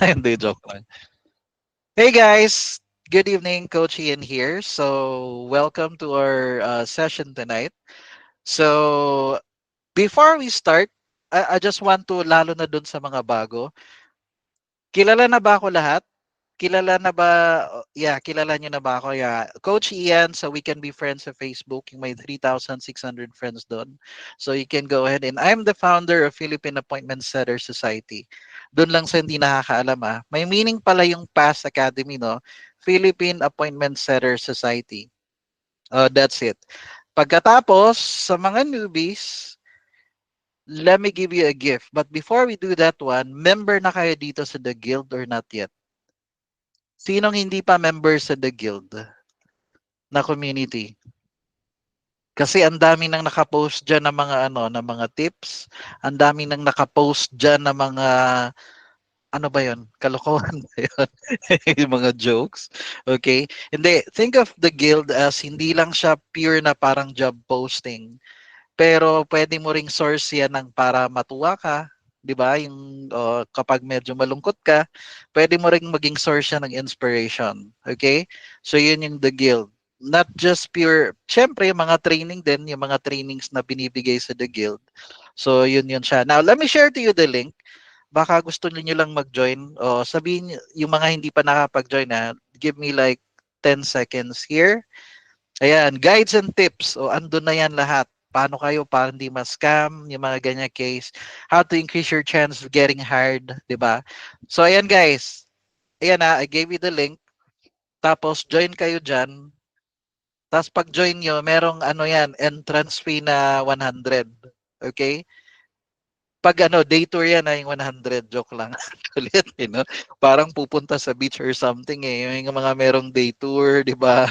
Hindi, joke lang. Hey guys, good evening. Coach Ian here. So, welcome to our session tonight. So, before we start, I just want to, lalo na dun sa mga bago, kilala na ba ako lahat? Kilala na ba, yeah, kilala niyo na ba ako? Yeah. Coach Ian, so we can be friends sa Facebook, yung may 3,600 friends doon. So you can go ahead and I'm the founder of Philippine Appointment Setter Society. Doon lang sa hindi nakakaalam may meaning pala yung PAS Academy, no? Philippine Appointment Setter Society. That's it. Pagkatapos, sa mga newbies, let me give you a gift. But before we do that one, member na kayo dito sa The Guild or not yet? Sinong hindi pa member sa The Guild na community? Kasi ang dami nang nakapost diyan ng mga ng mga tips, ang dami nang nakapost diyan ng mga ano ba 'yon? Kalokohan ba 'yon? Yung mga jokes. Okay? Hindi, think of the guild as hindi lang siya pure na parang job posting. Pero pwede mo ring source yan ng para matuwa ka, 'di ba? Yung kapag medyo malungkot ka, pwede mo ring maging source siya ng inspiration. Okay? So yun yung the guild. Not just pure, syempre yung mga training din, yung mga trainings na binibigay sa the guild. So yun siya. Now, let me share to you the link. Baka gusto niyo lang mag-join. O sabihin yung mga hindi pa nakapag-join give me like 10 seconds here. Ayan, guides and tips. O, andun na yan lahat. Paano kayo para hindi ma-scam, yung mga ganyan case. How to increase your chance of getting hired, di ba? So, ayan guys. Ayan I gave you the link. Tapos, join kayo dyan. Tapos, pag join nyo, merong ano yan, entrance fee na 100. Okay? Pag day tour yan yung 100, joke lang. Ulit, parang pupunta sa beach or something yung mga merong day tour, di ba?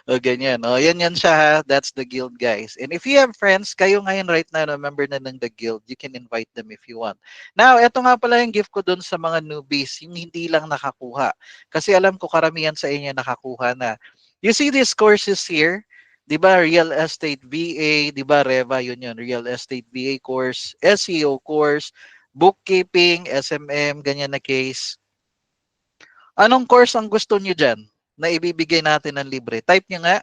O ganyan. O, yan siya ha. That's the guild, guys. And if you have friends, kayo ngayon right now, no, member na ng the guild, you can invite them if you want. Now, eto nga pala yung gift ko dun sa mga newbies, yung hindi lang nakakuha. Kasi alam ko karamihan sa inyo nakakuha na. You see these courses here? 'Di ba real estate VA, 'di ba Reva yun real estate VA course, SEO course, bookkeeping, SMM, ganyan na case. Anong course ang gusto niyo diyan na ibibigay natin ng libre? Type niyo nga,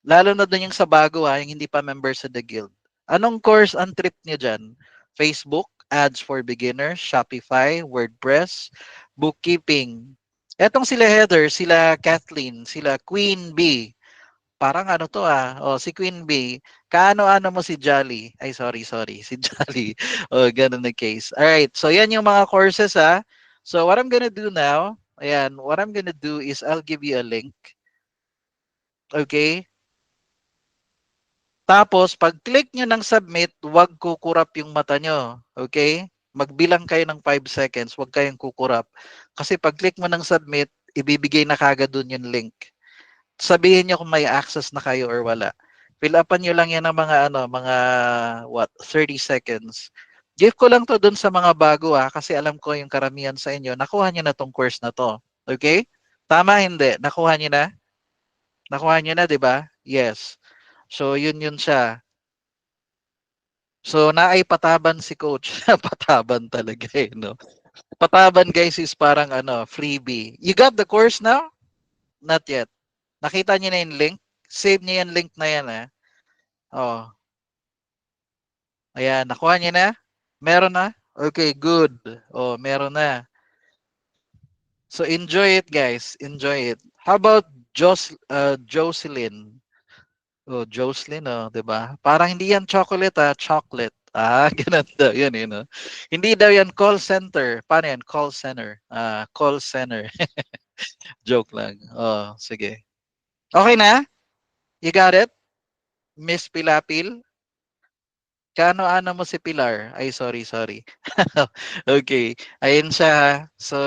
lalo na dun yung sa bago yung hindi pa member sa The Guild. Anong course ang trip niyo diyan? Facebook, ads for beginners, Shopify, WordPress, bookkeeping. Etong sila Heather, sila Kathleen, sila Queen B, parang ano to si Queen Bee, kaano-ano mo si Jolly. Ay, sorry, si Jolly. Ganun na case. Alright, so yan yung mga courses So what I'm gonna do now, ayan, what I'm gonna do is I'll give you a link. Okay? Tapos, pag click nyo ng submit, huwag kukurap yung mata nyo. Okay? Magbilang kayo ng 5 seconds, huwag kayong kukurap. Kasi pag click mo ng submit, ibibigay na kagad dun yung link. Sabihin niyo kung may access na kayo or wala. Fill upan niyo lang yan ng mga 30 seconds. Give ko lang to dun sa mga bago kasi alam ko yung karamihan sa inyo, nakuha niyo na tong course na to. Okay? Tama, hindi? Nakuha niyo na? Nakuha niyo na, di ba? Yes. So, yun siya. So, naay pataban si coach. Pataban talaga no? Pataban guys is parang freebie. You got the course now? Not yet. Nakita niyo na yung link? Save niyo yung link na yan Oh. Ayan, nakuha niyo na? Meron na? Okay, good. Oh, meron na. So enjoy it guys. Enjoy it. How about Jocelyn? Oh, Jocelyn, 'di ba? Parang hindi yan chocolate chocolate. Ganun daw yun, Hindi daw yan call center. Paano yan? Call center. Call center. Joke lang. Oh, sige. Okay na? You got it? Miss Pilapil? Kaano-ano mo si Pilar? Ay, sorry. Okay. Ayun siya. So,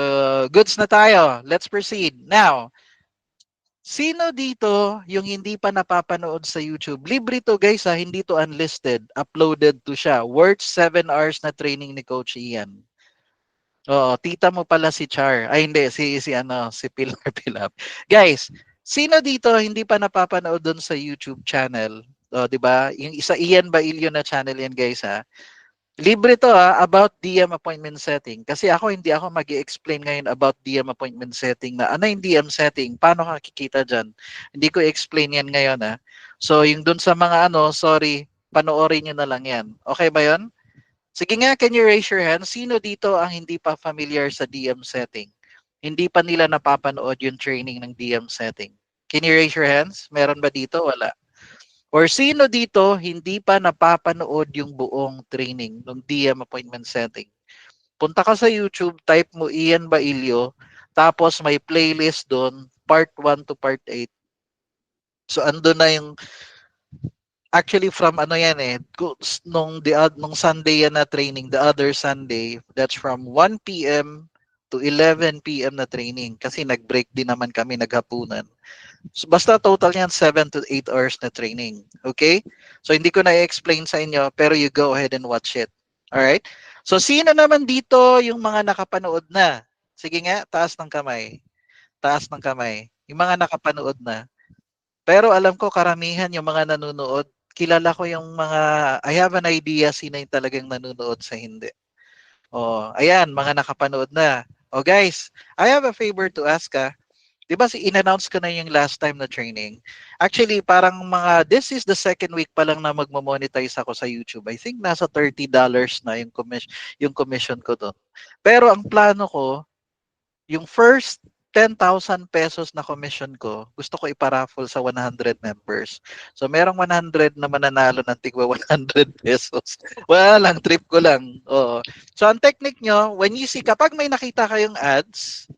goods na tayo. Let's proceed. Now, sino dito yung hindi pa napapanood sa YouTube? Libre to guys hindi to unlisted. Uploaded to siya. Worth 7 hours na training ni Coach Ian. Oo, tita mo pala si Char. Ay, hindi. Si Pilar Pilap. Guys, sino dito hindi pa napapanood dun sa YouTube channel? 'Di ba? Yung isa Ian Bailio na channel yan guys Libre to about DM appointment setting. Kasi hindi ako mag explain ngayon about DM appointment setting na ano yung DM setting, paano ka kikita dyan. Hindi ko explain yan ngayon So yung dun sa mga sorry, panoorin nyo na lang yan. Okay ba yon? Sige nga, can you raise your hand? Sino dito ang hindi pa familiar sa DM setting? Hindi pa nila napapanood yung training ng DM setting. Can you raise your hands? Meron ba dito? Wala. Or sino dito hindi pa napapanood yung buong training ng DM appointment setting? Punta ka sa YouTube, type mo Ian Bailio, tapos may playlist doon, part 1 to part 8. So ando na yung actually from yan nung Sunday yan na training, the other Sunday, that's from 1 p.m. to 11 p.m. na training kasi nag-break din naman kami naghapunan. So, basta total niyan 7 to 8 hours na training. Okay? So hindi ko na-explain sa inyo pero you go ahead and watch it. All right? So sino naman dito yung mga nakapanood na? Sige nga, taas ng kamay. Taas ng kamay. Yung mga nakapanood na. Pero alam ko karamihan yung mga nanonood, kilala ko yung mga I have an idea sino yung talagang nanonood sa hindi. Oh, ayan, mga nakapanood na. Oh guys, I have a favor to ask 'Di ba in-announce ko na yung last time na training. Actually, parang this is the second week pa lang na magmo-monetize ako sa YouTube. I think nasa $30 na yung commission ko doon. Pero ang plano ko, yung first 10,000 pesos na commission ko, gusto ko iparaffle sa 100 members. So merong 100 na mananalo ng tigwa 100 pesos. Wala lang, trip ko lang. Oo. So ang technique nyo, when you see, kapag may nakita kayong ads,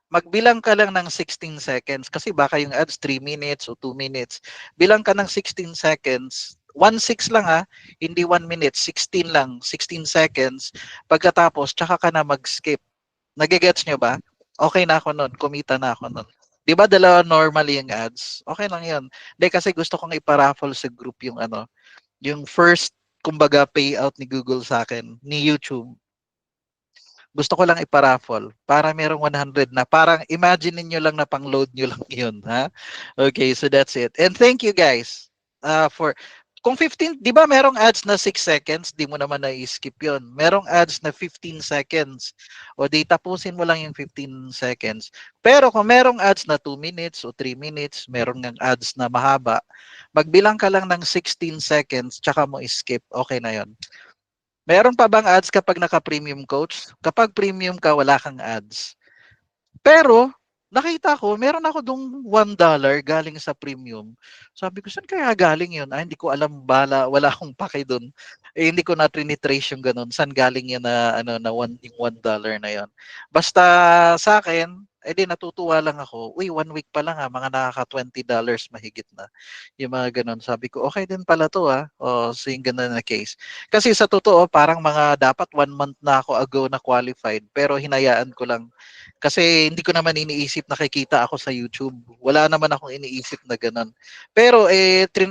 magbilang ka lang ng 16 seconds kasi baka yung ads 3 minutes o 2 minutes. Bilang ka ng 16 seconds, 1/6 lang hindi 1 minute, 16 lang, 16 seconds. Pagkatapos, tsaka ka na mag-skip. Nagigets nyo ba? Okay na ako nun, kumita na ako nun. Di ba dalawa normally yung ads? Okay lang yun. Hindi kasi gusto kong iparaffle sa group yung first, kumbaga, payout ni Google sa akin, ni YouTube. Gusto ko lang iparaffle para merong 100 na parang imagine niyo lang na pang-load niyo lang yun, ha? Okay, so that's it. And thank you guys for kung 15, 'di ba merong ads na 6 seconds, di mo naman na-skip 'yon. Merong ads na 15 seconds. O di tapusin mo lang yung 15 seconds. Pero kung merong ads na 2 minutes o 3 minutes, merong ng ads na mahaba, magbilang ka lang ng 16 seconds tsaka mo skip, okay na 'yon. Meron pa bang ads kapag naka-premium coach? Kapag premium ka, wala kang ads. Pero, nakita ko, meron ako dong $1 galing sa premium. Sabi ko, saan kaya galing yun? Hindi ko alam, wala akong pake dun. Hindi ko na trinitrace yung ganun. Saan galing yun yung $1 na yun. Basta sa akin, natutuwa lang ako. Uy, 1 week pa lang mga nakaka $20 mahigit na. Yung mga ganun. Sabi ko, okay din pala to so yung ganun na case. Kasi sa totoo, parang dapat 1 month na ako ago na qualified. Pero hinayaan ko lang kasi hindi ko naman iniisip na kikita ako sa YouTube. Wala naman akong iniisip na ganun. Pero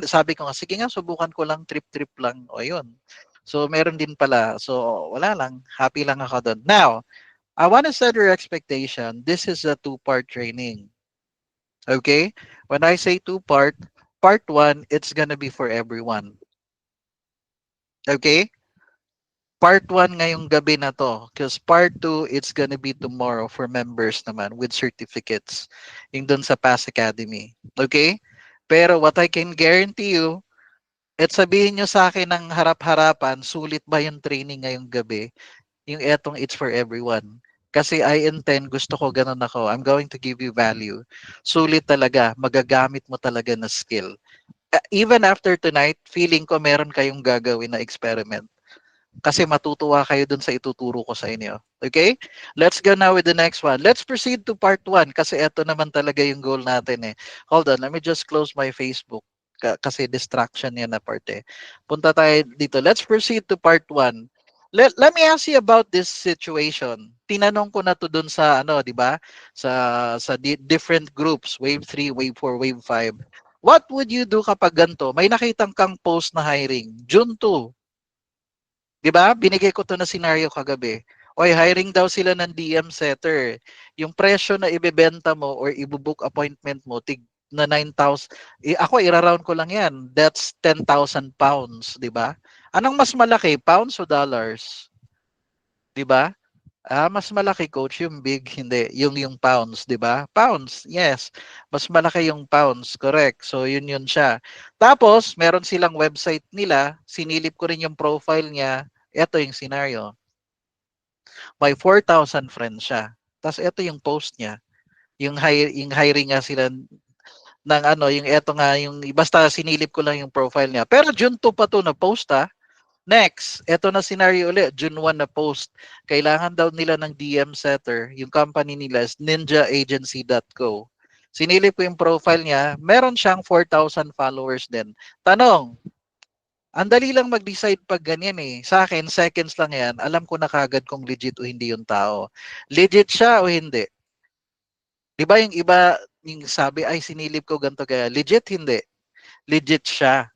sabi ko nga, sige nga, subukan ko lang, trip-trip lang. O yun. So meron din pala. So wala lang, happy lang ako doon. Now, I want to set your expectation. This is a two-part training. Okay? When I say two-part, part 1, it's gonna be for everyone. Okay? Part 1 ngayong gabi na to. Because part 2, it's gonna be tomorrow for members naman with certificates. Yung dun sa Pass Academy. Okay? Pero what I can guarantee you, sabihin nyo sa akin ng harap-harapan, sulit ba yung training ngayong gabi? Yung etong it's for everyone. Kasi I intend, gusto ko ganun ako. I'm going to give you value. Sulit talaga. Magagamit mo talaga na skill. Even after tonight, feeling ko meron kayong gagawin na experiment. Kasi matutuwa kayo dun sa ituturo ko sa inyo. Okay? Let's go now with the next one. Let's proceed to part 1 kasi ito naman talaga yung goal natin Hold on, let me just close my Facebook kasi distraction yan na part Punta tayo dito. Let's proceed to part 1. Let me ask you about this situation. Tinanong ko na to dun sa di ba? Sa different groups, wave 3, wave 4, wave 5. What would you do kapag ganito? May nakitang kang post na hiring, June 2. 'Di ba? Binigay ko 'to na scenario kagabi. Oy, hiring daw sila ng DM setter. Yung presyo na ibebenta mo or ibu-book appointment mo, na 9,000, ako ira-round ko lang yan. That's 10,000 pounds, di ba? Anong mas malaki, pounds o dollars? Di ba? Mas malaki coach yung big, hindi, yung pounds, 'di ba? Pounds, yes. Mas malaki yung pounds, correct. So yun siya. Tapos meron silang website nila, sinilip ko rin yung profile niya. Ito yung scenario. May 4,000 friends siya. Tapos ito yung post niya. Yung hiring nga sila ng ano, yung eto nga yung basta sinilip ko lang yung profile niya. Pero June 2 pa to na post ha. Next, eto na scenario ulit, June 1 na post. Kailangan daw nila ng DM setter. Yung company nila is ninjaagency.co. Sinilip ko yung profile niya, meron siyang 4,000 followers din. Tanong, ang dali lang mag-decide pag ganyan eh. Sa akin, seconds lang yan. Alam ko na kagad kung legit o hindi yung tao. Legit siya o hindi? Di ba yung iba, yung sabi, ay sinilip ko ganito kaya. Legit, hindi. Legit siya.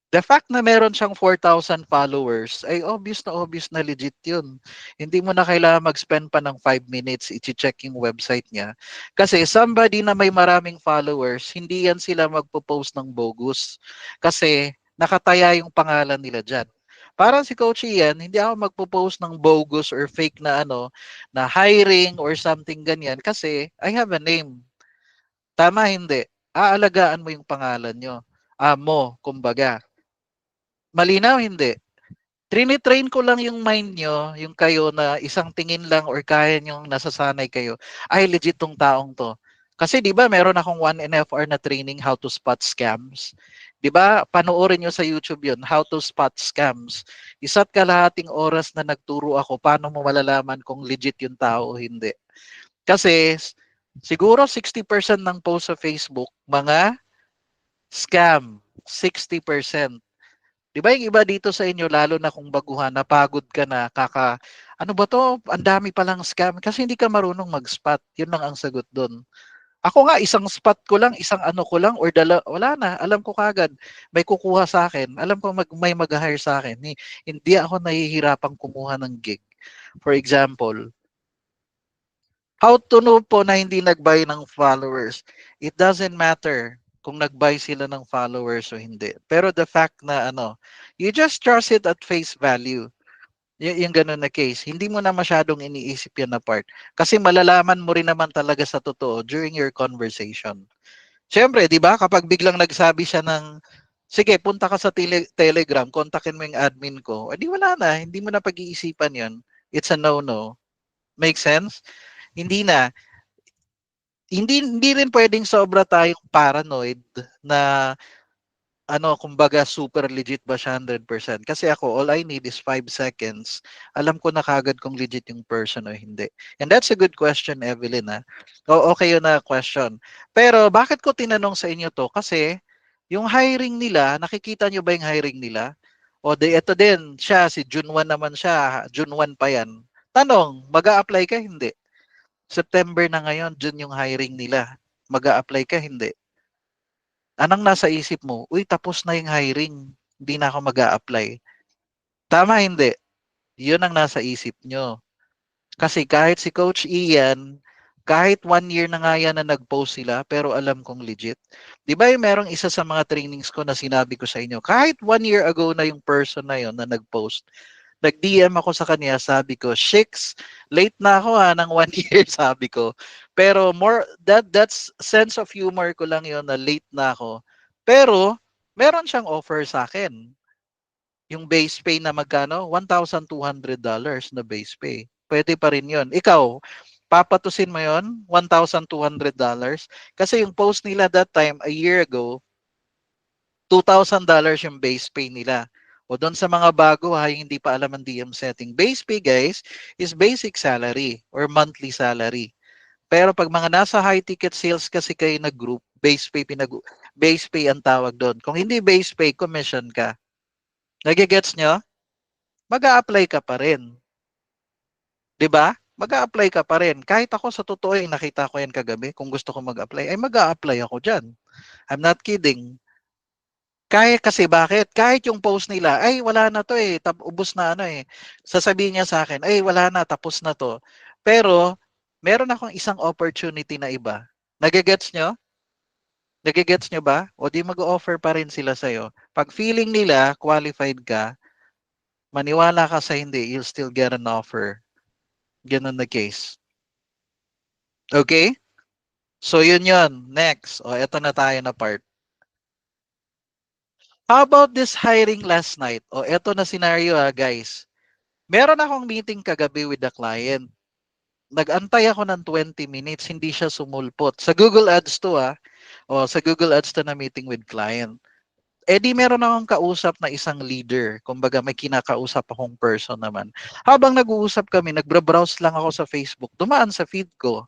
The fact na meron siyang 4,000 followers, ay obvious na legit yun. Hindi mo na kailangan mag-spend pa ng 5 minutes i-check yung website niya. Kasi somebody na may maraming followers, hindi yan sila magpo-post ng bogus. Kasi nakataya yung pangalan nila dyan. Parang si Coach Ian, hindi ako magpo-post ng bogus or fake na ano, na hiring or something ganyan kasi I have a name. Tama hindi? Aalagaan mo yung pangalan nyo. Kumbaga. Malinaw, hindi. Trinitrain ko lang yung mind nyo, yung kayo na isang tingin lang or kaya nyo nasasanay kayo, ay legit tong taong to. Kasi di ba meron akong 1 NFR na training how to spot scams. Di ba panoorin nyo sa YouTube yun, how to spot scams. Isa't kalahating oras na nagturo ako paano mo malalaman kung legit yung tao o hindi. Kasi siguro 60% ng post sa Facebook, mga scam. 60%. Di ba yung iba dito sa inyo, lalo na kung baguhan, napagod ka na, ano ba to, ang dami palang scam, kasi hindi ka marunong mag-spot. Yun lang ang sagot doon. Ako nga, isang spot ko lang, isang ano ko lang, or wala na, alam ko kagad, may kukuha sa akin, alam ko may mag-hire sa akin. Hindi ako nahihirapang kumuha ng gig. For example, how to know po na hindi nag-buy ng followers? It doesn't matter kung nag-buy sila ng followers o hindi. Pero the fact na you just trust it at face value. Yung ganun na case, hindi mo na masyadong iniisip yan na part. Kasi malalaman mo rin naman talaga sa totoo during your conversation. Siyempre, di ba, kapag biglang nagsabi siya ng, sige, punta ka sa Telegram, kontakin mo yung admin ko, edi wala na, hindi mo na pag-iisipan yon. It's a no-no. Make sense? Hindi na. Hindi rin pwedeng sobra tayong paranoid na kumbaga super legit ba siya 100%. Kasi ako, all I need is 5 seconds. Alam ko na kagad kung legit yung person o hindi. And that's a good question, Evelyn. Okay yun na question. Pero bakit ko tinanong sa inyo to? Kasi yung hiring nila, nakikita nyo ba yung hiring nila? Ito din, siya, si June 1 naman siya. June 1 pa yan. Tanong, mag-a-apply ka? Hindi. September na ngayon, June yung hiring nila. Mag-a-apply ka? Hindi. Anong nasa isip mo? Uy, tapos na yung hiring. Hindi na ako mag-a-apply. Tama, hindi. Yun ang nasa isip nyo. Kasi kahit si Coach Ian, kahit 1 year na nga yan na nag-post sila, pero alam kong legit. Di ba yung merong isa sa mga trainings ko na sinabi ko sa inyo, kahit 1 year ago na yung person na yon na nag-post, nag-DM ako sa kanya, sabi ko, Shix, late na ako ng 1 year, sabi ko. Pero that's sense of humor ko lang yon na late na ako. Pero, meron siyang offer sa akin. Yung base pay na magkano? $1,200 na base pay. Pwede pa rin yon. Ikaw, papatusin mo yon $1,200? Kasi yung post nila that time, a year ago, $2,000 yung base pay nila. O doon sa mga bago yung hindi pa alam ang DM setting. Base pay guys is basic salary or monthly salary. Pero pag mga nasa high ticket sales kasi kayo na group, base pay ang tawag doon. Kung hindi base pay, commission ka. Nagigets nyo? Mag-a-apply ka pa rin. 'Di ba? Mag-a-apply ka pa rin. Kahit ako sa totoo yung nakita ko yan kagabi, kung gusto ko mag-apply, ay mag-a-apply ako diyan. I'm not kidding. Kaya kasi bakit? Kahit yung post nila, ay wala na to ubos na Sasabihin niya sa akin, ay wala na, tapos na to. Pero, meron akong isang opportunity na iba. Nagigets nyo? Nagigets nyo ba? O di mag-offer pa rin sila sa'yo. Pag feeling nila qualified ka, maniwala ka sa hindi, you'll still get an offer. Ganun na case. Okay? So yun yun. Next. O eto na tayo na part. How about this hiring last night? O eto na scenario guys. Meron akong meeting kagabi with the client. Nag-antay ako ng 20 minutes, hindi siya sumulpot. Sa Google Ads to O sa Google Ads to na meeting with client. Eh di meron akong kausap na isang leader. Kumbaga may kinakausap akong person naman. Habang nag-uusap kami, nagbrowse lang ako sa Facebook. Dumaan sa feed ko.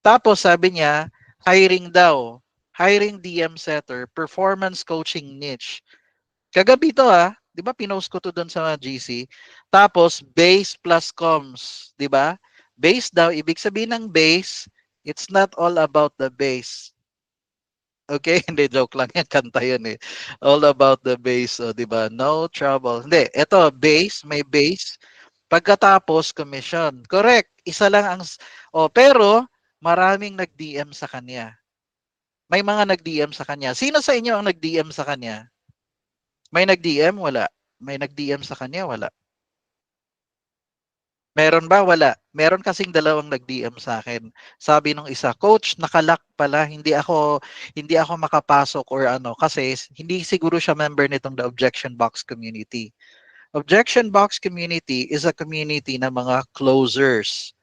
Tapos sabi niya, hiring daw. Hiring DM setter, performance coaching niche. Kagabi to 'di ba pinost ko to doon sa GC. Tapos base plus comms, 'di ba? Base daw, ibig sabihin ng base, it's not all about the base. Okay, hindi joke lang yan, kanta yun eh. All about the base, 'di ba? No trouble. Hindi, ito base, may base. Pagkatapos commission. Correct. Isa lang ang pero maraming nag-DM sa kanya. May mga nag-DM sa kanya. Sino sa inyo ang nag-DM sa kanya? May nag-DM? Wala. May nag-DM sa kanya? Wala. Meron ba? Wala. Meron kasing dalawang nag-DM sa akin. Sabi nung isa, "Coach, nakalock pala. Hindi ako makapasok or ano kasi hindi siguro siya member nitong the Objection Box community." Objection Box community is a community ng mga closers.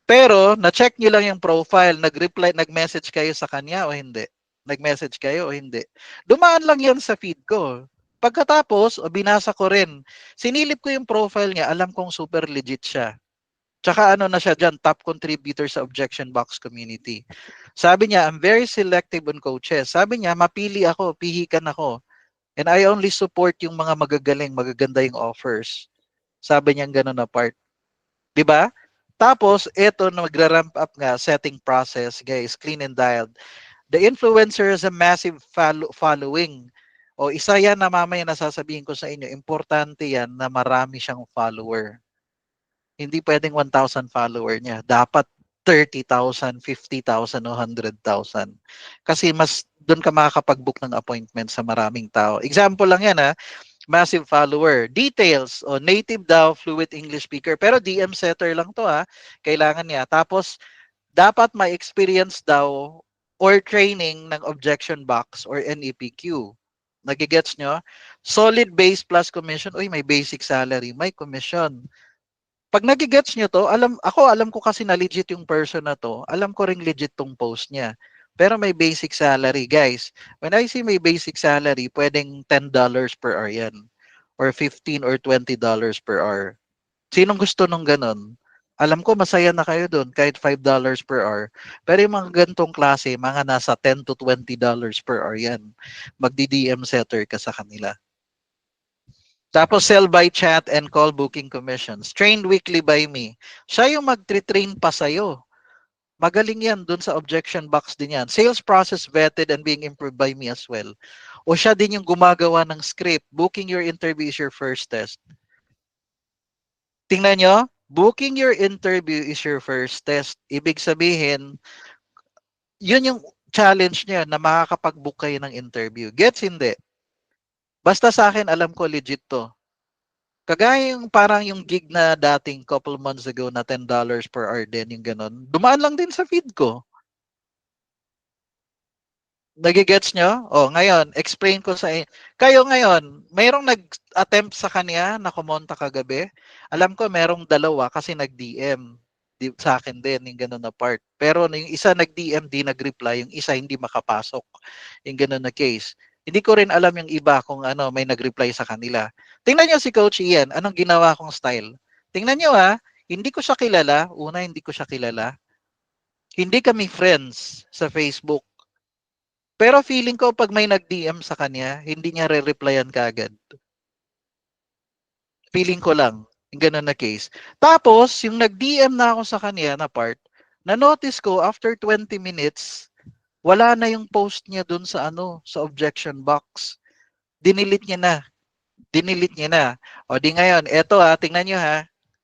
Pero na-check niyo lang yung profile, nag-reply, nag-message kayo sa kanya o hindi? Nag-message kayo o hindi? Dumaan lang 'yan sa feed ko. Pagkatapos, binasa ko rin. Sinilip ko yung profile niya, alam kong super legit siya. Tsaka ano na siya dyan, top contributor sa Objection Box community. Sabi niya, I'm very selective on coaches. Sabi niya, mapili ako, pihikan ako. And I only support yung mga magagaling, magaganda yung offers. Sabi niya ganun na part. 'Di ba? Tapos, eto na magra-ramp up nga, setting process, guys, clean and dialed. The influencer has a massive following. O isa yan na mamaya nasasabihin ko sa inyo, importante yan na marami siyang follower. Hindi pwedeng 1,000 follower niya. Dapat 30,000, 50,000 o 100,000. Kasi mas doon ka makakapag-book ng appointment sa maraming tao. Example lang yan massive follower. Details, native daw, fluent English speaker. Pero DM setter lang to kailangan niya. Tapos, dapat may experience daw or training ng objection box or NEPQ. Nagigets nyo? Solid base plus commission. Uy, may basic salary, may commission. Pag nagigets nyo to, alam ko kasi na legit yung person na to. Alam ko ring legit tong post niya. Pero may basic salary, guys. When I say may basic salary, pwedeng $10 per hour yan. Or 15 or $20 per hour. Sinong gusto nung ganun? Alam ko masaya na kayo doon kahit $5 per hour. Pero yung mga gantong klase, mga nasa $10 to $20 per hour yan. Magdi-DM setter ka sa kanila. Tapos sell by chat and call booking commissions. Trained weekly by me. Siya yung mag-train pa sa'yo. Magaling yan dun sa objection box din yan. Sales process vetted and being improved by me as well. O siya din yung gumagawa ng script. Booking your interview is your first test. Tingnan nyo, booking your interview is your first test. Ibig sabihin, yun yung challenge niya na makakapag-book kayo ng interview. Gets hindi? Basta sa akin, alam ko legit to. Kagaya yung parang yung gig na dating couple months ago na $10 per hour din, yung ganun. Dumaan lang din sa feed ko. Nagigets nyo? Ngayon, explain ko sa inyo. Kayo ngayon, mayroong nag-attempt sa kanya na kumonta kagabi. Alam ko merong dalawa kasi nag-DM sa akin din, yung ganun na part. Pero yung isa nag-DM, di nag-reply. Yung isa hindi makapasok. Yung ganun na case. Hindi ko rin alam yung iba kung may nag-reply sa kanila. Tingnan nyo si Coach Ian, anong ginawa kong style. Tingnan nyo hindi ko siya kilala. Una, hindi ko siya kilala. Hindi kami friends sa Facebook. Pero feeling ko pag may nag-DM sa kanya, hindi niya re-replyan kaagad. Feeling ko lang, yung ganun na case. Tapos, yung nag-DM na ako sa kanya na part, na-notice ko after 20 minutes, wala na yung post niya dun sa sa objection box. Dinilit niya na. Dinilit niya na. O di ngayon, eto tingnan niyo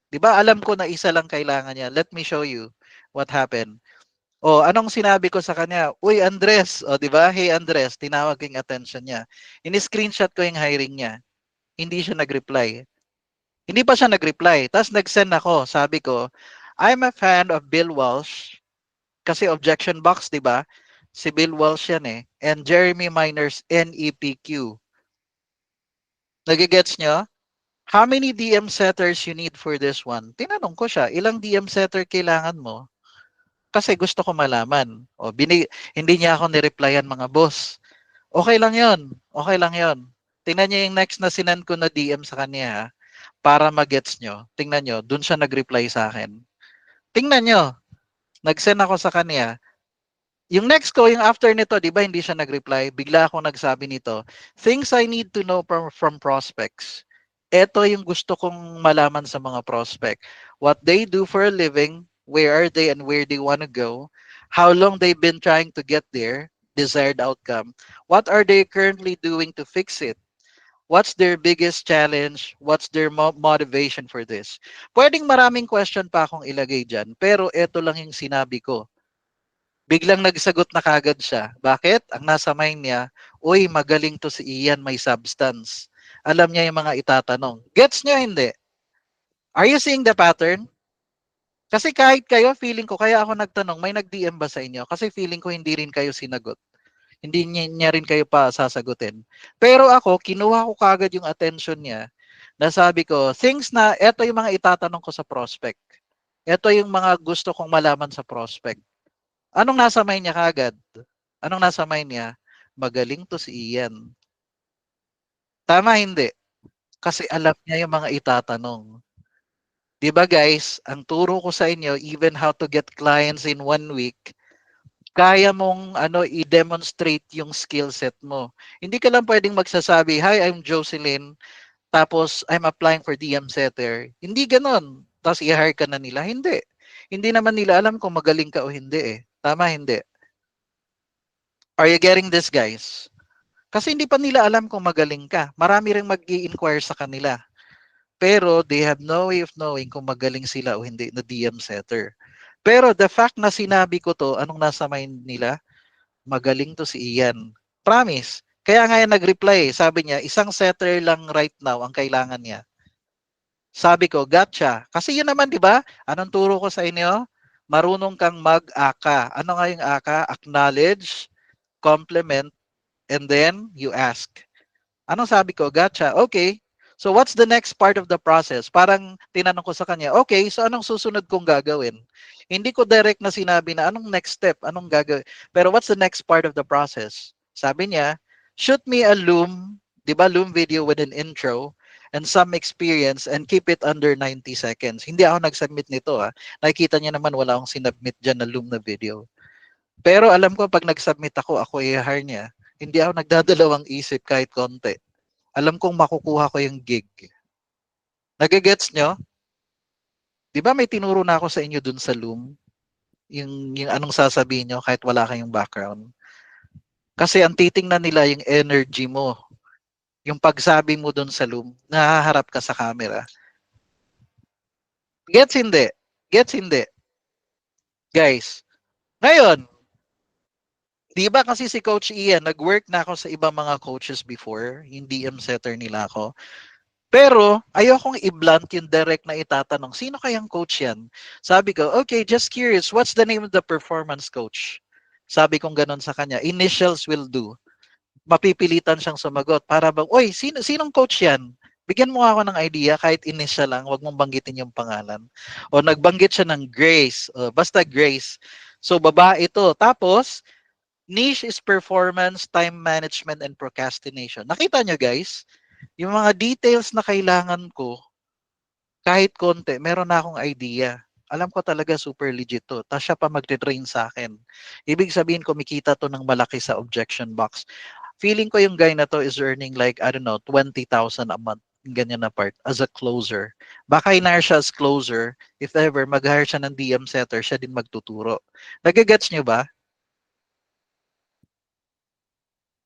'Di ba alam ko na isa lang kailangan niya. Let me show you what happened. O, anong sinabi ko sa kanya? Uy, Andres. O, di ba? Hey, Andres. Tinawag ko yung attention niya. Ini-screenshot ko yung hiring niya. Hindi siya nag-reply. Hindi pa siya nag-reply. Tapos nag-send ako. Sabi ko, I'm a fan of Bill Walsh. Kasi objection box, di ba? Si Bill Walsh yan eh. And Jeremy Miners, NEPQ. Nagigets nyo? How many DM setters you need for this one? Tinanong ko siya, ilang DM setter kailangan mo? Kasi gusto ko malaman. O, hindi niya ako nireplyan mga boss. Okay lang yon. Okay lang yon. Tingnan niyo yung next na sinend ko na DM sa kanya ha, para magets nyo. Tingnan nyo, dun siya nag-reply sa akin. Tingnan nyo, nag-send ako sa kanya. Yung next ko, yung after nito, di ba hindi siya nag-reply? Bigla ako nagsabi nito, things I need to know from prospects. Ito yung gusto kong malaman sa mga prospect. What they do for a living, where are they and where they want to go, how long they've been trying to get there, desired outcome, what are they currently doing to fix it, what's their biggest challenge, what's their motivation for this. Pwedeng maraming question pa akong ilagay dyan, pero ito lang yung sinabi ko. Biglang nagsagot na kagad siya. Bakit? Ang nasa mind niya, uy, magaling to si Ian, may substance. Alam niya yung mga itatanong. Gets niyo hindi? Are you seeing the pattern? Kasi kahit kayo, feeling ko, kaya ako nagtanong, may nag-DM ba sa inyo? Kasi feeling ko hindi rin kayo sinagot. Hindi niya rin kayo pa sasagutin. Pero ako, kinuha ko kagad yung attention niya. Nasabi ko, things na, eto yung mga itatanong ko sa prospect. Ito yung mga gusto kong malaman sa prospect. Anong nasa mind niya kagad? Anong nasa mind niya? Magaling to si Ian. Tama hindi? Kasi alam niya yung mga itatanong. 'Di ba guys, ang turo ko sa inyo, even how to get clients in 1 week, kaya mong i-demonstrate yung skill set mo. Hindi ka lang pwedeng magsasabi, "Hi, I'm Jocelyn," tapos I'm applying for DM setter. Hindi ganoon. Tapos i-hire ka na nila. Hindi. Hindi naman nila alam kung magaling ka o hindi eh. Tama hindi? Are you getting this guys? Kasi hindi pa nila alam kung magaling ka. Marami ring mag-i-inquire sa kanila. Pero they have no way of knowing kung magaling sila o hindi na DM setter. Pero the fact na sinabi ko to, anong nasa mind nila? Magaling to si Ian. Promise. Kaya nga yan nag-reply. Sabi niya, isang setter lang right now ang kailangan niya. Sabi ko, gotcha. Kasi yun naman, di ba? Anong turo ko sa inyo? Marunong kang mag-aka. Ano nga yung aka? Acknowledge, compliment, and then you ask. Anong sabi ko? Gotcha. Okay. So what's the next part of the process? Parang tinanong ko sa kanya, okay, so anong susunod kong gagawin? Hindi ko direct na sinabi na anong next step, anong gagawin. Pero what's the next part of the process? Sabi niya, shoot me a Loom, di ba Loom video with an intro and some experience and keep it under 90 seconds. Hindi ako nag-submit nito ah. Nakikita niya naman wala akong sinubmit dyan na Loom na video. Pero alam ko pag nag-submit ako i-hire niya. Hindi ako nagdadalawang isip kahit konti. Alam kong makukuha ko yung gig. Nagigets nyo? Di ba may tinuro na ako sa inyo dun sa Loom? Yung anong sasabihin nyo kahit wala kayong background. Kasi ang titingnan nila yung energy mo. Yung pagsabi mo dun sa Loom, nahaharap ka sa camera. Gets hindi? Gets hindi? Guys, ngayon, di ba kasi si Coach Ian, nag-work na ako sa ibang mga coaches before, yung DM setter nila ako. Pero ayokong i-blunt yung direct na itatanong, sino kayang coach yan? Sabi ko, okay, just curious, what's the name of the performance coach? Sabi kong ganun sa kanya, initials will do. Mapipilitan siyang sumagot para bang, oy, sinong coach yan? Bigyan mo ako ng idea, kahit initial lang, wag mong banggitin yung pangalan. O nagbanggit siya ng Grace, o, basta Grace. So babae ito. Tapos, niche is performance, time management, and procrastination. Nakita nyo guys? Yung mga details na kailangan ko, kahit konti, meron na akong idea. Alam ko talaga super legit to. Tapos siya pa magte-train sa akin. Ibig sabihin, kumikita to ng malaki sa objection box. Feeling ko yung guy na to is earning like, I don't know, 20,000 a month. Ganyan na part as a closer. Baka hire siya as closer. If ever, mag-hire siya ng DM setter, siya din magtuturo. Nagagets nyo ba?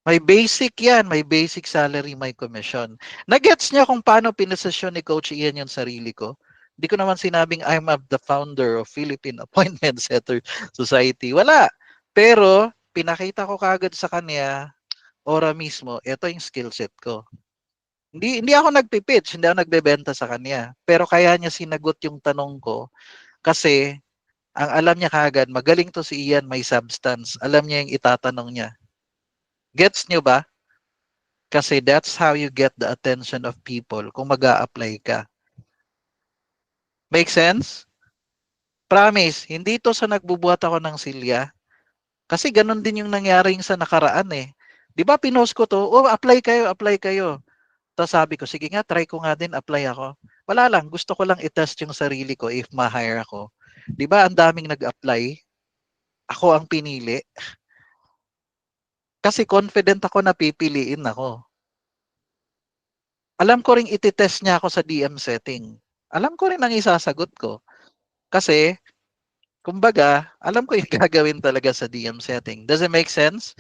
May basic yan. May basic salary, may commission. Nagets niya kung paano pinosisyon ni Coach Ian yung sarili ko? Hindi ko naman sinabing the founder of Philippine Appointment Setter Society. Wala. Pero, pinakita ko kagad sa kanya, ora mismo, ito yung skill set ko. Hindi ako nagpipitch, hindi ako nagbebenta sa kanya. Pero kaya niya sinagot yung tanong ko kasi ang alam niya kagad, magaling to si Ian, may substance. Alam niya yung itatanong niya. Gets niyo ba? Kasi that's how you get the attention of people kung mag apply ka. Make sense? Promise, hindi to sa nagbubuhat ako ng silya. Kasi ganun din yung nangyari sa nakaraan eh. Di ba pinost ko to, oh apply kayo, apply kayo. Tapos sabi ko, sige nga, try ko nga din, apply ako. Wala lang, gusto ko lang i-test yung sarili ko if ma-hire ako. Di ba ang daming nag-apply? Ako ang pinili. Kasi confident ako na pipiliin ako. Alam ko rin iti-test niya ako sa DM setting. Alam ko rin ang isasagot ko. Kasi, kumbaga, alam ko yung gagawin talaga sa DM setting. Does it make sense?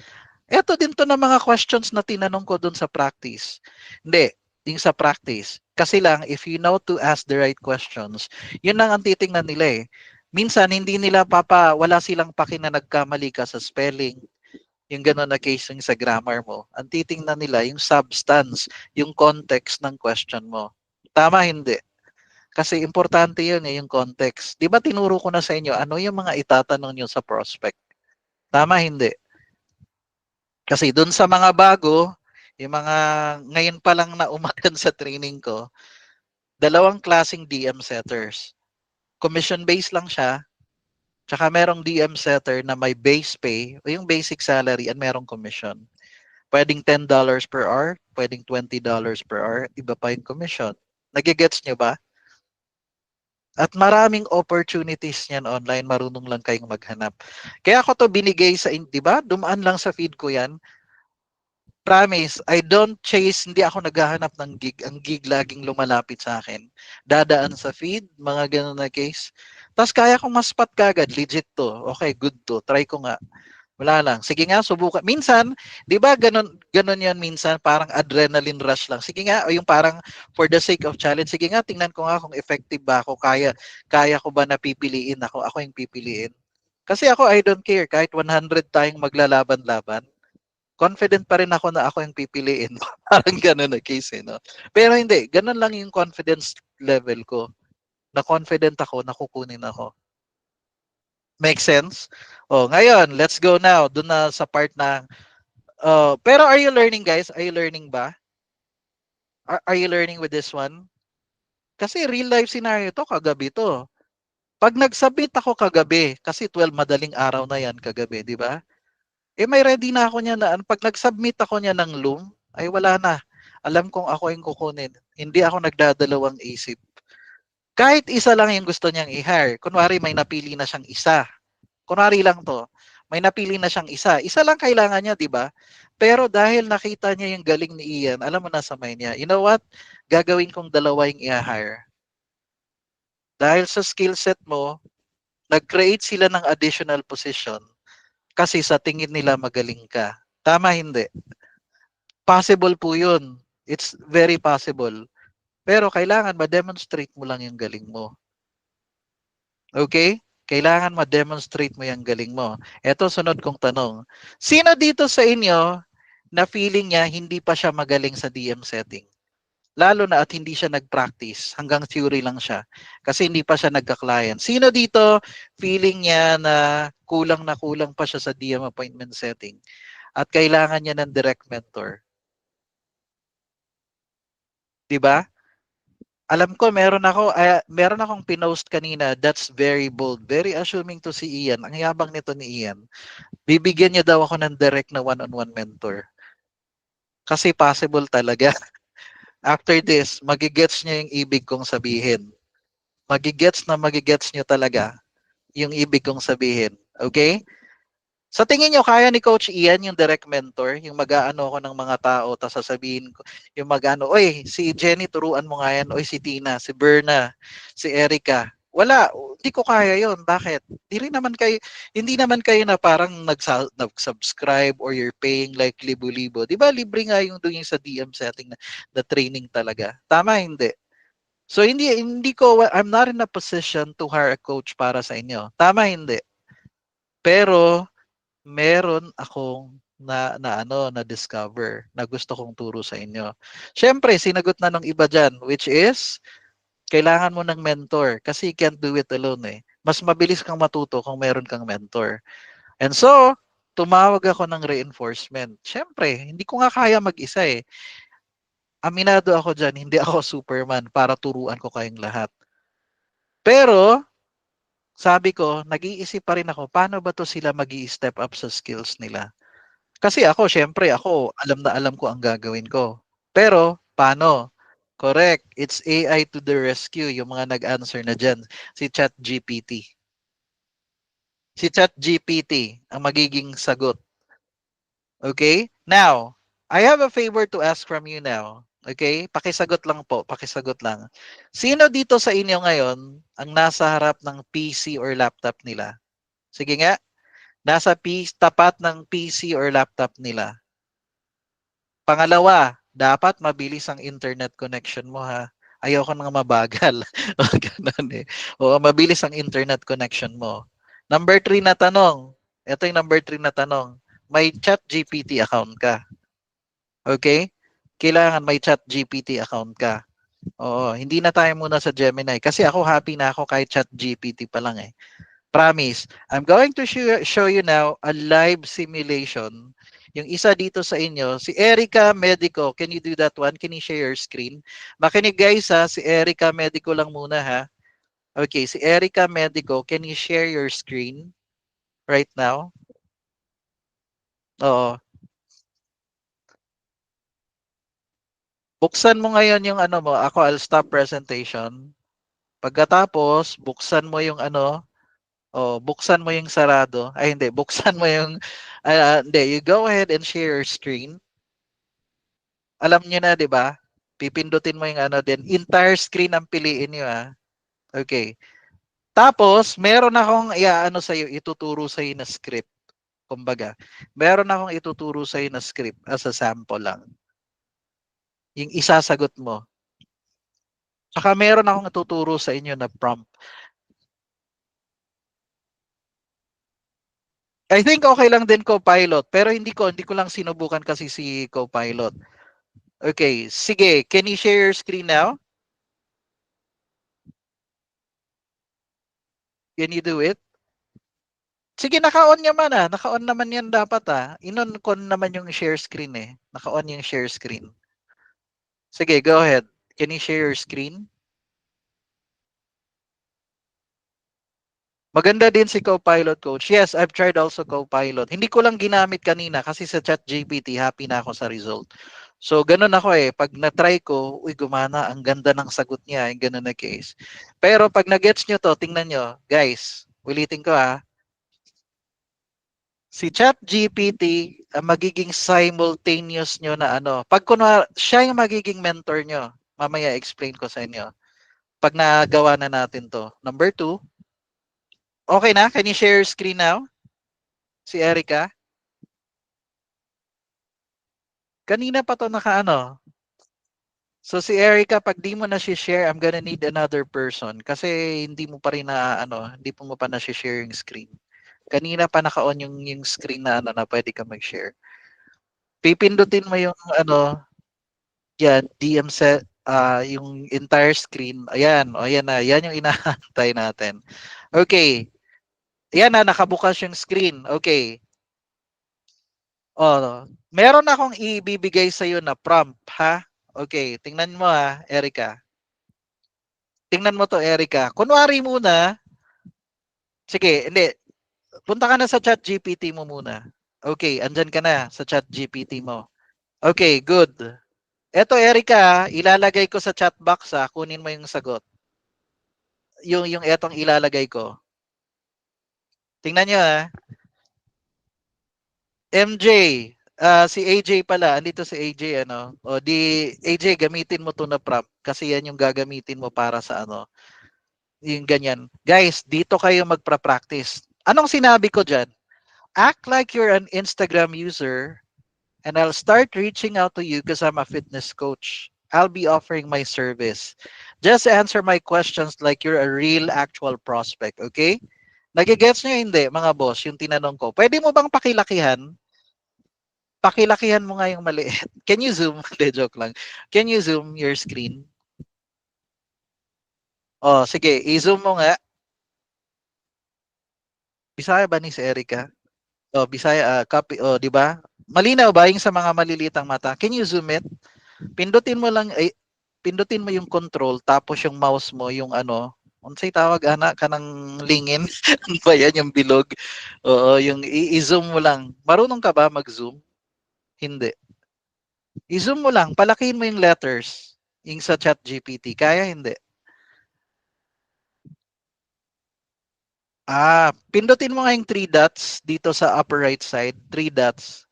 Eto din to na mga questions na tinanong ko dun sa practice. Hindi, yung sa practice. Kasi lang, if you know to ask the right questions, yun lang ang titingnan nila eh. Minsan, hindi nila wala silang paki na nagkamali ka sa spelling, yung gano'n na case yung sa grammar mo. Ang titingnan nila, yung substance, yung context ng question mo. Tama, hindi. Kasi importante yun eh, yung context. Di ba tinuro ko na sa inyo, ano yung mga itatanong nyo sa prospect? Tama, hindi. Kasi dun sa mga bago, yung mga ngayon pa lang na umattend sa training ko, dalawang klaseng DM setters. Commission based lang siya, tsaka merong DM setter na may base pay o yung basic salary at merong commission. Pwedeng $10 per hour, pwedeng $20 per hour, iba pa yung commission. Nagigets nyo ba? At maraming opportunities niyan online, marunong lang kayong maghanap. Kaya ako to binigay sa, di ba? Dumaan lang sa feed ko yan. Promise, I don't chase, hindi ako naghahanap ng gig. Ang gig laging lumalapit sa akin. Dadaan sa feed, mga ganun na case. Tapos kaya kong mas-spot kagad, legit to. Okay, good to. Try ko nga. Wala lang. Sige nga, subukan. Minsan, 'di ba ganun ganun 'yon minsan, parang adrenaline rush lang. Sige nga, o yung parang for the sake of challenge. Sige nga, tingnan ko nga kung effective ba ako, kaya ko ba na pipiliin ako yung pipiliin. Kasi ako I don't care kahit 100 tayong maglalaban-laban. Confident pa rin ako na ako yung pipiliin. Parang ganun na case eh, no? Pero hindi, ganun lang yung confidence level ko. Na confident ako na kukunin ako. Make sense? Oh, ngayon, let's go now. Doon na sa part ng pero are you learning guys? Are you learning ba? Are you learning with this one? Kasi real life scenario to, kagabi to. Pag nag-submit ako kagabi, kasi 12 madaling araw na yan kagabi, di ba? Eh may ready na ako niya na, pag nag-submit ako niya ng Loom, ay wala na. Alam kong ako yung kukunin. Hindi ako nagdadalawang isip. Kahit isa lang yung gusto niyang i-hire. Kunwari may napili na siyang isa. Kunwari lang to, may napili na siyang isa. Isa lang kailangan niya, di ba? Pero dahil nakita niya yung galing ni Ian, alam mo na sa mind niya, you know what? Gagawin kong dalawa yung i-hire. Dahil sa skill set mo, nag-create sila ng additional position kasi sa tingin nila magaling ka. Tama, hindi? Possible po yun. It's very possible. Pero kailangan ma-demonstrate mo lang yung galing mo. Okay? Kailangan ma-demonstrate mo yung galing mo. Ito, sunod kong tanong. Sino dito sa inyo na feeling niya hindi pa siya magaling sa DM setting? Lalo na at hindi siya nag-practice. Hanggang theory lang siya. Kasi hindi pa siya nagka-client. Sino dito feeling niya na kulang pa siya sa DM appointment setting? At kailangan niya ng direct mentor. 'Di ba? Alam ko meron akong pinost kanina that's very bold. Very assuming to si Ian. Ang yabang nito ni Ian. Bibigyan niya daw ako ng direct na one-on-one mentor. Kasi possible talaga. After this, magigets niya yung ibig kong sabihin. Magigets niyo talaga yung ibig kong sabihin. Okay? Sa tingin niyo, kaya ni Coach Ian yung direct mentor, yung mag-aano ako ng mga tao, tapos sasabihin ko, yung mag-ano, oy, si Jenny, turuan mo nga yan, oy, si Tina, si Berna, si Erica. Wala, hindi ko kaya yon. Bakit? Hindi naman kayo na parang nag-subscribe or you're paying like libo-libo. Di ba libre nga yung doon yung sa DM setting na training talaga. Tama, hindi. So hindi ko I'm not in a position to hire a coach para sa inyo. Tama hindi. Pero meron akong na discover na gusto kong turo sa inyo. Siyempre, sinagot na ng iba diyan, which is kailangan mo ng mentor kasi you can't do it alone eh. Mas mabilis kang matuto kung meron kang mentor. And so, tumawag ako ng reinforcement. Siyempre, hindi ko nga kaya mag-isa eh. Aminado ako dyan, hindi ako Superman para turuan ko kayong lahat. Pero, sabi ko, nag-iisip pa rin ako, paano ba to sila mag step up sa skills nila? Kasi ako, syempre, ako, alam na alam ko ang gagawin ko. Pero, paano? Correct. It's AI to the rescue, yung mga nag-answer na dyan. Si ChatGPT. Si ChatGPT ang magiging sagot. Okay? Now, I have a favor to ask from you now. Okay? Pakisagot lang po, pakisagot lang. Sino dito sa inyo ngayon ang nasa harap ng PC or laptop nila? Sige nga, nasa tapat ng PC or laptop nila. Pangalawa, dapat mabilis ang internet connection mo ha. Ayoko nang mabagal. O, ganun eh. Oo, mabilis ang internet connection mo. Number 3 na tanong. Ito yung number 3 na tanong. May chat GPT account ka. Okay? Kailangan may chat GPT account ka. Oo, hindi na tayo muna sa Gemini. Kasi ako happy na ako kahit chat GPT pa lang eh. Promise. I'm going to show you now a live simulation. Yung isa dito sa inyo, si Erica Medico. Can you do that one? Can you share your screen? Makinig guys ha, si Erica Medico lang muna ha. Okay, si Erica Medico, can you share your screen right now? Oo. Buksan mo ngayon yung ano mo. Ako, I'll stop presentation. Pagkatapos, buksan mo yung ano, buksan mo yung sarado. Ay, hindi. Buksan mo yung, hindi. You go ahead and share your screen. Alam niyo na, di ba? Pipindutin mo yung ano din. Entire screen ang piliin niyo, ah. Okay. Tapos, meron akong iaano sa'yo, ituturo sa'yo na script. Kumbaga, meron akong ituturo sa'yo na script as a sample lang. Yung isasagot mo. Saka meron akong ituturo sa inyo na prompt. I think okay lang din Copilot, pero hindi ko lang sinubukan kasi si Copilot. Okay, sige, can you share your screen now? Can you do it? Sige, naka-on naman ah. Naka-on naman yan dapat ah. Inon-con naman yung share screen eh. Naka-on yung share screen. Sige, go ahead. Can you share your screen? Maganda din si Copilot Coach. Yes, I've tried also Copilot. Hindi ko lang ginamit kanina kasi sa ChatGPT, happy na ako sa result. So, ganun ako eh. Pag na-try ko, uy, gumana. Ang ganda ng sagot niya. Yung ganun na case. Pero pag na-gets nyo to, tingnan nyo. Guys, ulitin ko ah. Si ChatGPT ang magiging simultaneous nyo na ano. Pag kunwari, siya yung magiging mentor nyo. Mamaya explain ko sa inyo. Pag nagawa na natin to. Number 2, okay na? Can you share your screen now? Si Erica? Kanina pa to nakaano. So si Erica, pag di mo na share, I'm gonna need another person. Kasi hindi mo pa rin na, ano, hindi mo pa na share yung screen. Kanina pa naka-on yung screen na, ano, na pwede ka mag-share. Pipindutin mo yung, ano, yan, DM set, yung entire screen. Ayan, o yan na. Yan yung inaantay natin. Okay. Yan na, nakabukas yung screen. Okay. Meron akong ibibigay sa iyo na prompt, ha? Okay, tingnan mo ha, Erica. Tingnan mo to, Erica. Kunwari muna, sige, hindi. Punta ka na sa chat GPT mo muna. Okay, andyan ka na sa chat GPT mo. Okay, good. Eto, Erica, ilalagay ko sa chat box ha. Kunin mo yung sagot. Yung etong ilalagay ko. Tingnan nyo ha. MJ, si AJ pala, andito si AJ ano. O di AJ gamitin mo to na prompt kasi yan yung gagamitin mo para sa ano, yung ganyan. Guys, dito kayo magpa-practice. Anong sinabi ko diyan? Act like you're an Instagram user and I'll start reaching out to you because I'm a fitness coach. I'll be offering my service. Just answer my questions like you're a real actual prospect, okay? Nagigets nyo hindi, mga boss, yung tinanong ko. Pwede mo bang pakilakihan? Pakilakihan mo nga yung maliit. Can you zoom? Hindi, joke lang. Can you zoom your screen? Oh, sige, i-zoom mo nga. Bisaya ba ni si Erica? Oh, Bisaya, copy. Oh, di ba? Malinaw ba yung sa mga malilitang mata? Can you zoom it? Pindutin mo lang, ay, pindutin mo yung control, tapos yung mouse mo, yung ano, unsay tawag, ana, ka ng lingin? Ano ba yan, yung bilog? Oo, yung i-zoom mo lang. Marunong ka ba mag-zoom? Hindi. I-zoom mo lang, palakihin mo yung letters. Yung sa chat GPT. Kaya hindi. Pindutin mo nga yung three dots dito sa upper right side. Three dots.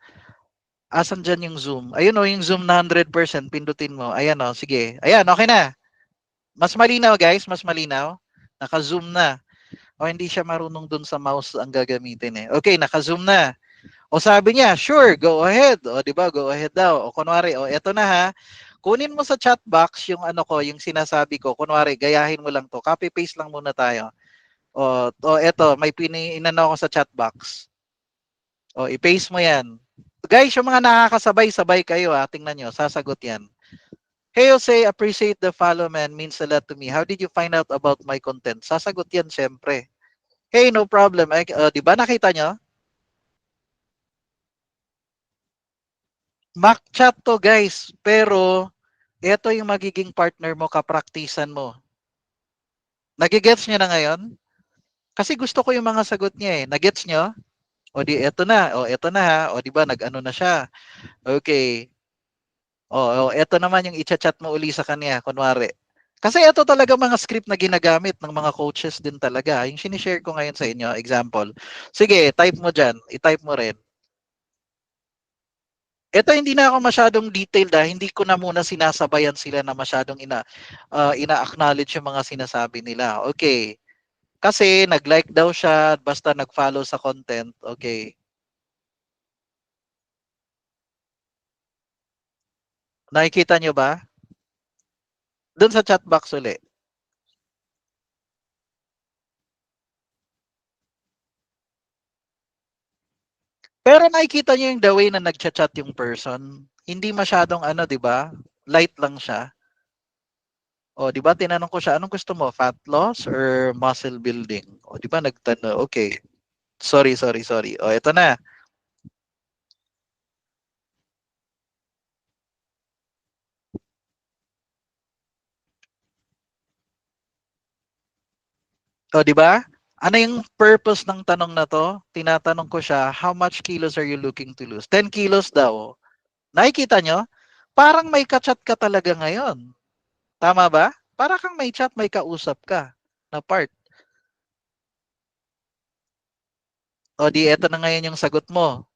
Asan dyan yung zoom? Ayun o, yung zoom na 100%. Pindutin mo. Ayan o, sige. Ayan, okay na. Mas malinaw guys, mas malinaw. Naka-zoom na. O hindi siya marunong dun sa mouse ang gagamitin eh. Okay, naka-zoom na. O sabi niya, sure, go ahead. O di ba, go ahead daw. O kunwari, o eto na ha. Kunin mo sa chat box yung ano ko, yung sinasabi ko. Kunwari, gayahin mo lang to. Copy paste lang muna tayo. O eto, may inano ko sa chat box. O i-paste mo 'yan. Guys, yung mga nakakasabay-sabay kayo ha, tingnan nyo, sasagot yan. Hey Jose, appreciate the follow man, means a lot to me. How did you find out about my content? Sasagot yan syempre. Hey, no problem. Di ba nakita nyo? Mock chat to guys, pero ito yung magiging partner mo, kapraktisan mo. Nagigets nyo na ngayon? Kasi gusto ko yung mga sagot niya eh. Nagets nyo? O di eto na, o eto na ha, o di ba nag-ano na siya. Okay. O eto naman yung i-chat mo uli sa kanya, kunwari. Kasi ito talaga mga script na ginagamit ng mga coaches din talaga. Yung sinishare ko ngayon sa inyo, example. Sige, type mo dyan. I-type mo rin. Ito hindi na ako masyadong detailed hindi ko na muna sinasabayan sila na masyadong ina-acknowledge yung mga sinasabi nila. Okay. Kasi nag-like daw siya, basta nag-follow sa content. Okay. Nakikita nyo ba? Doon sa chat box uli. Pero nakikita niyo yung the way na nagchat-chat yung person. Hindi masyadong ano, 'di ba? Light lang siya. O, 'di ba tinanong ko siya, anong gusto mo? Fat loss or muscle building? O, 'di ba nagtanong, okay. Sorry, sorry, sorry. O, ito na. O, 'di ba? Ano yung purpose ng tanong na to? Tinatanong ko siya, how much kilos are you looking to lose? 10 kilos daw. Nakikita nyo? Parang may kachat ka talaga ngayon. Tama ba? Para kang may chat, may kausap ka na part. O di eto na ngayon yung sagot mo.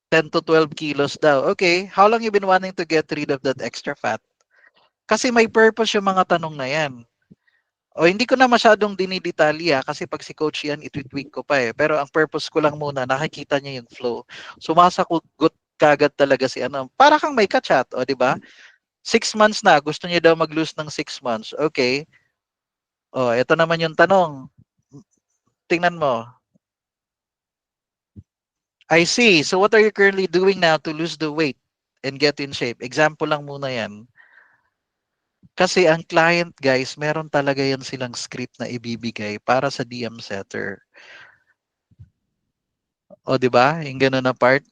10 to 12 kilos daw. Okay, how long you been wanting to get rid of that extra fat? Kasi may purpose yung mga tanong na yan. O hindi ko na masyadong dinidetalya kasi pag si coach yan, itwitweak ko pa eh. Pero ang purpose ko lang muna, nakikita niya yung flow. Sumasagot kagad talaga si ano. Para kang may kachat, o di ba? 6 months na, gusto niya daw mag-lose ng 6 months. Okay. O, ito naman yung tanong. Tingnan mo. I see. So what are you currently doing now to lose the weight and get in shape? Example lang muna yan. Kasi ang client guys, meron talaga yan silang script na ibibigay para sa DM setter. O di ba? Yung ganun na part.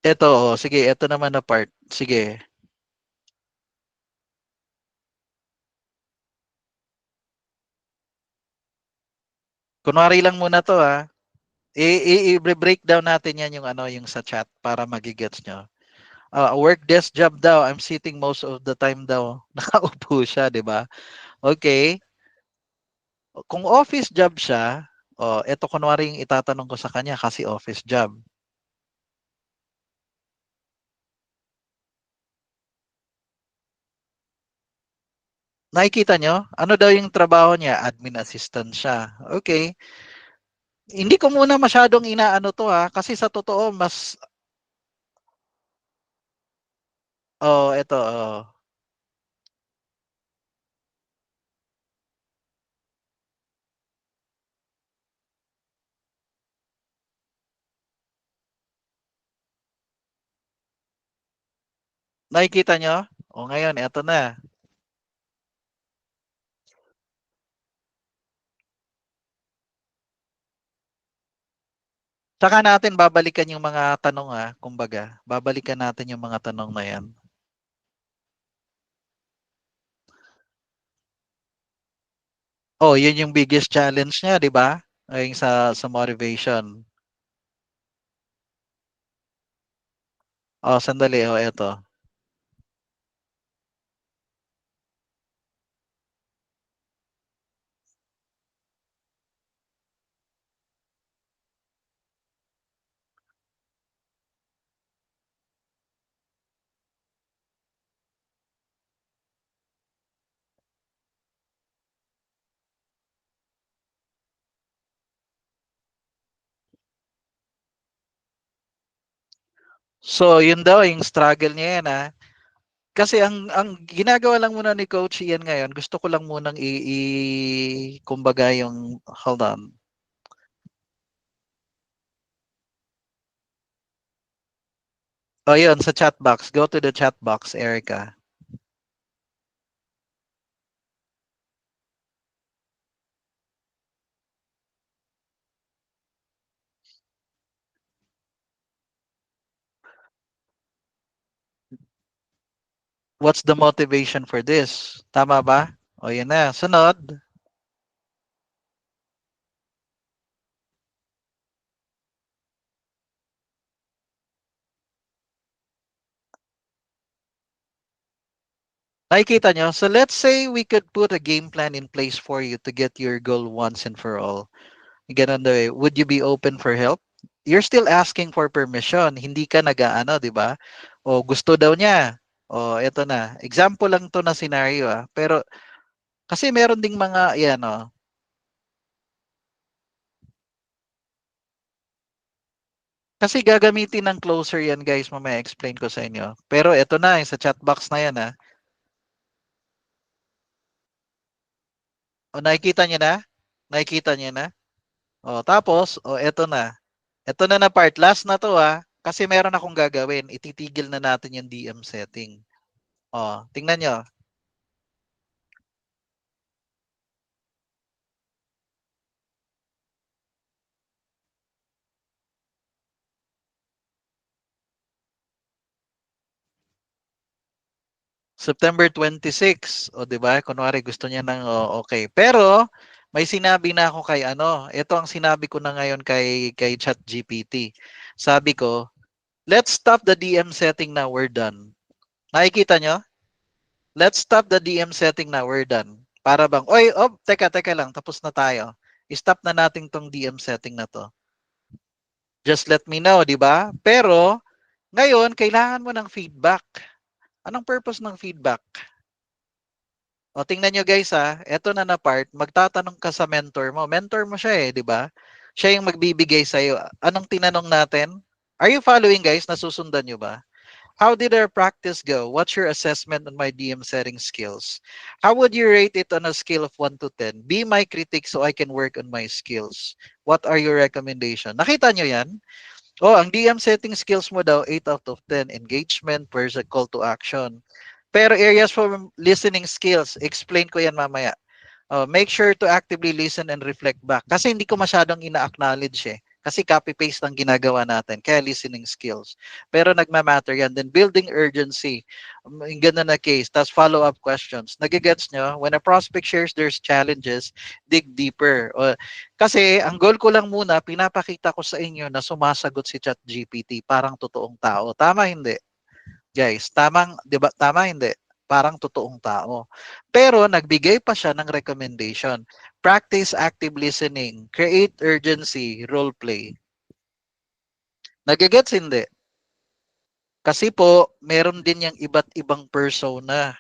Ito, sige, ito naman na part. Sige. Kunwari lang muna to ha. I-breakdown natin yan yung ano, yung sa chat para magigets nyo. Work desk job daw. I'm sitting most of the time daw. Nakaupo siya, di ba? Okay. Kung office job siya, eto kunwari yung itatanong ko sa kanya kasi office job. Nakikita nyo? Ano daw yung trabaho niya? Admin assistant siya. Okay. Hindi ko muna masyadong inaano to ha. Kasi sa totoo, mas Oh, eto, oh. Nakikita nyo? O ngayon, eto na. Tsaka natin babalikan yung mga tanong kumbaga. Babalikan natin yung mga tanong na yan. Oh, yun yung biggest challenge niya, di ba? Ay sa motivation. Oh, sandali, oh, eto. So, yun daw yung struggle niya yan. Kasi ang ginagawa lang muna ni Coach Ian ngayon, gusto ko lang munang kumbaga yung hold on. Oh, yun sa chat box. Go to the chat box, Erica. What's the motivation for this? Tama ba? O yun na. Sunod. Nakikita nyo? So let's say we could put a game plan in place for you to get your goal once and for all. Ganun daw eh. Would you be open for help? You're still asking for permission. Hindi ka nag-aano, di ba? O gusto daw niya. O eto na. Example lang to na scenario Pero kasi meron ding mga, yan Kasi gagamitin ng closer yan guys. Mamaya explain ko sa inyo. Pero eto na, sa chat box na yan O nakikita niyo na? Nakikita niyo na? O tapos, eto na. Eto na na part. Last na to Kasi meron akong gagawin. Ititigil na natin yung DM setting. Tingnan nyo. September 26. O, di ba? Kunwari gusto niya ng, okay. Pero, may sinabi na ako kay ito ang sinabi ko na ngayon kay ChatGPT. Sabi ko, let's stop the DM setting now, we're done. Nakikita nyo? Let's stop the DM setting now, we're done. Para bang, oy, teka lang, tapos na tayo. I-stop na natin tong DM setting na to. Just let me know, di ba? Pero, ngayon, kailangan mo ng feedback. Anong purpose ng feedback? O tingnan nyo guys eto na na part, magtatanong ka sa mentor mo. Mentor mo siya di ba? Siya yung magbibigay sa iyo. Anong tinanong natin? Are you following guys? Nasusundan nyo ba? How did our practice go? What's your assessment on my DM setting skills? How would you rate it on a scale of 1 to 10? Be my critic so I can work on my skills. What are your recommendations? Nakita nyo yan? Ang DM setting skills mo daw, 8 out of 10. Engagement, where's a call to action? Pero areas for listening skills, explain ko yan mamaya. Make sure to actively listen and reflect back. Kasi hindi ko masyadong ina-acknowledge Kasi copy-paste ang ginagawa natin. Kaya listening skills. Pero nagmamatter yan. Then building urgency. Yung ganun na case. Tapos follow-up questions. Nagigets nyo? When a prospect shares their challenges, dig deeper. Kasi ang goal ko lang muna, pinapakita ko sa inyo na sumasagot si ChatGPT. Parang totoong tao. Tama hindi? Guys, tamang, 'di ba? Tama hindi? Parang totoong tao. Pero nagbigay pa siya ng recommendation. Practice active listening, create urgency, role play. Nagigets hindi? Kasi po, meron din yung iba't ibang persona.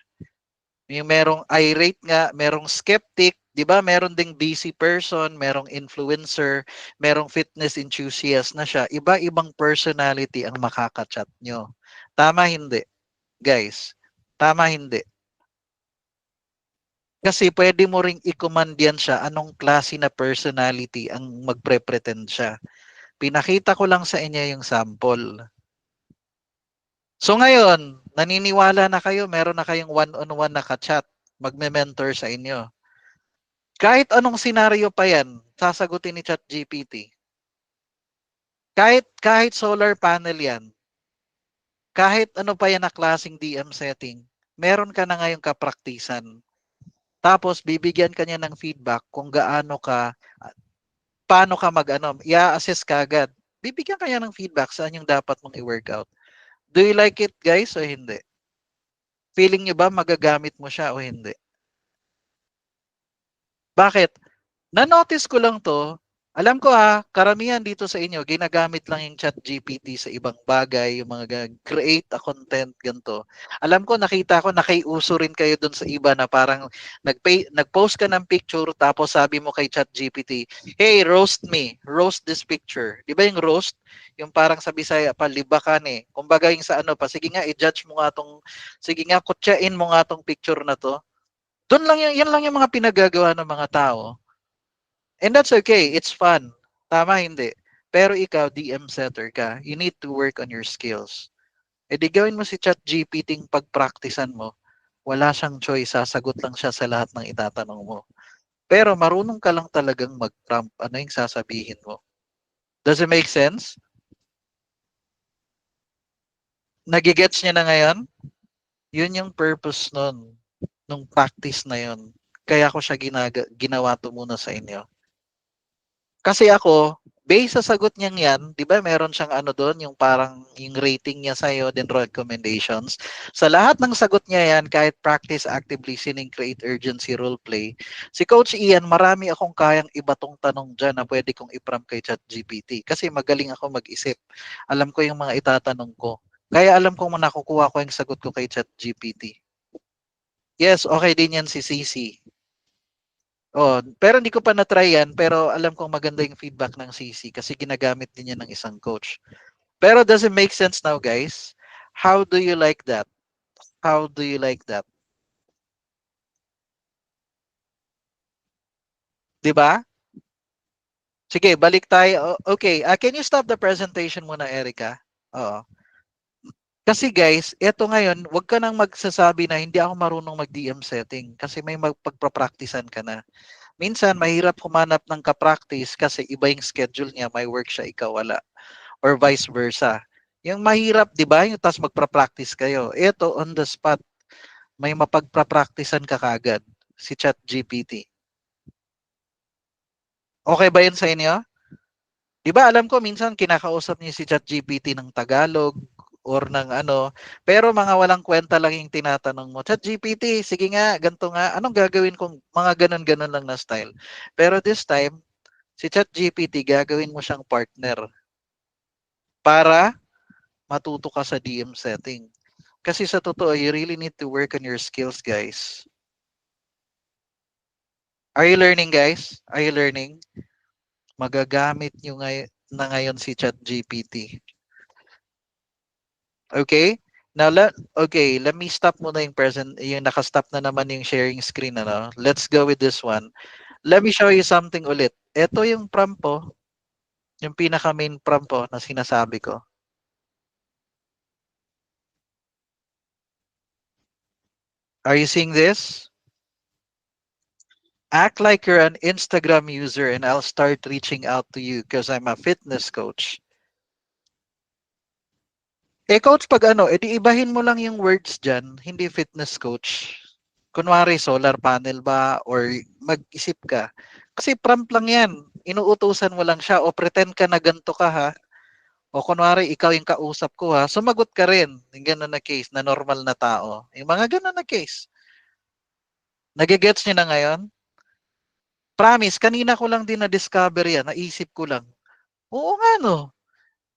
Yung merong irate nga, merong skeptic, 'di ba? Meron ding busy person, merong influencer, merong fitness enthusiast na siya. Iba-ibang personality ang makaka-chat nyo. Tama hindi? Guys, tama hindi? Kasi pwede mo ring i-command yan siya anong klase na personality ang magpre-pretend siya. Pinakita ko lang sa inyo yung sample. So ngayon, naniniwala na kayo, meron na kayong one-on-one na ka-chat, magme-mentor sa inyo. Kahit anong senaryo pa yan, sasagutin ni ChatGPT. Kahit solar panel yan, kahit ano pa yan na klaseng DM setting, meron ka na ngayong kapraktisan. Tapos bibigyan ka niya ng feedback kung paano ka mag-ano, i-assess ka agad. Bibigyan ka niya ng feedback saan yung dapat mong i-workout. Do you like it guys o hindi? Feeling nyo ba magagamit mo siya o hindi? Bakit? Na-notice ko lang 'to, alam ko, karamihan dito sa inyo ginagamit lang yung ChatGPT sa ibang bagay, yung mga create a content, ganito. Alam ko, nakita ko nakiuso rin kayo dun sa iba na parang nag-post ka ng picture tapos sabi mo kay ChatGPT, "Hey, roast me, roast this picture." 'Di ba yung roast? Yung parang sa Bisaya pa, libakan eh. Kumbaga yung sa ano pa, sige nga i-judge mo nga 'tong, sige nga kutyain mo nga 'tong picture na 'to. Dun lang yan lang yung mga pinagagawa ng mga tao. And that's okay. It's fun. Tama, hindi. Pero ikaw, DM setter ka. You need to work on your skills. E di gawin mo si ChatGPT pag-practicean mo. Wala siyang choice. Sasagot lang siya sa lahat ng itatanong mo. Pero marunong ka lang talagang mag-prompt. Ano yung sasabihin mo? Does it make sense? Nagigets niya na ngayon? Yun yung purpose nun. Nung practice na yun. Kaya ko siya ginawa to muna sa inyo. Kasi ako, based sa sagot niyang yan, di ba meron siyang ano doon, yung parang yung rating niya sa'yo, then recommendations. Sa lahat ng sagot niya yan, kahit practice, active listening, create urgency, role play, si Coach Ian, marami akong kayang ibatong tanong dyan na pwede kong i-prompt kay ChatGPT. Kasi magaling ako mag-isip. Alam ko yung mga itatanong ko. Kaya alam kong nakukuha ko yung sagot ko kay ChatGPT. Yes, okay din yan si CC. Oh, pero hindi ko pa na-try yan, pero alam kong maganda yung feedback ng CC kasi ginagamit din yan ng isang coach. Pero does it make sense now, guys? How do you like that? How do you like that? 'Di ba? Sige, balik tayo. Okay, can you stop the presentation muna, Erica? Oo. Kasi guys, eto ngayon, wag ka nang magsasabi na hindi ako marunong mag-DM setting kasi may magpagpa-practicean ka na. Minsan, mahirap humanap ng ka-practice kasi iba yung schedule niya, may work siya, ikaw wala. Or vice versa. Yung mahirap, 'di ba? Yung tas magpa-practice kayo. Ito on the spot, may mapagpa-practicean ka kagad si ChatGPT. Okay ba 'yun sa inyo? 'Di ba alam ko minsan kinakausap niyo si ChatGPT ng Tagalog or ng ano, pero mga walang kwenta lang yung tinatanong mo. ChatGPT, sige nga, ganito nga, anong gagawin kong mga ganun-ganun lang na style. Pero this time, si ChatGPT gagawin mo siyang partner para matuto ka sa DM setting. Kasi sa totoo, you really need to work on your skills, guys. Are you learning, guys? Are you learning? Magagamit nyo na ngayon si ChatGPT. Okay? Now, let me stop muna yung yung nakastop na naman yung sharing screen. Ano? Let's go with this one. Let me show you something ulit. Ito yung prompt po, yung pinaka main prompt po na sinasabi ko. Are you seeing this? Act like you're an Instagram user and I'll start reaching out to you because I'm a fitness coach. Eh coach, pag ano, edi ibahin mo lang yung words dyan, hindi fitness coach. Kunwari solar panel ba or mag-isip ka. Kasi prompt lang yan. Inuutusan mo lang siya o pretend ka na ganito ka ha. O kunwari ikaw yung kausap ko ha, sumagot ka rin. Yung gano'n na case na normal na tao. Yung mga gano'n na case. Nagigets niyo na ngayon? Promise, kanina ko lang din na-discover yan. Naisip ko lang. Oo nga no.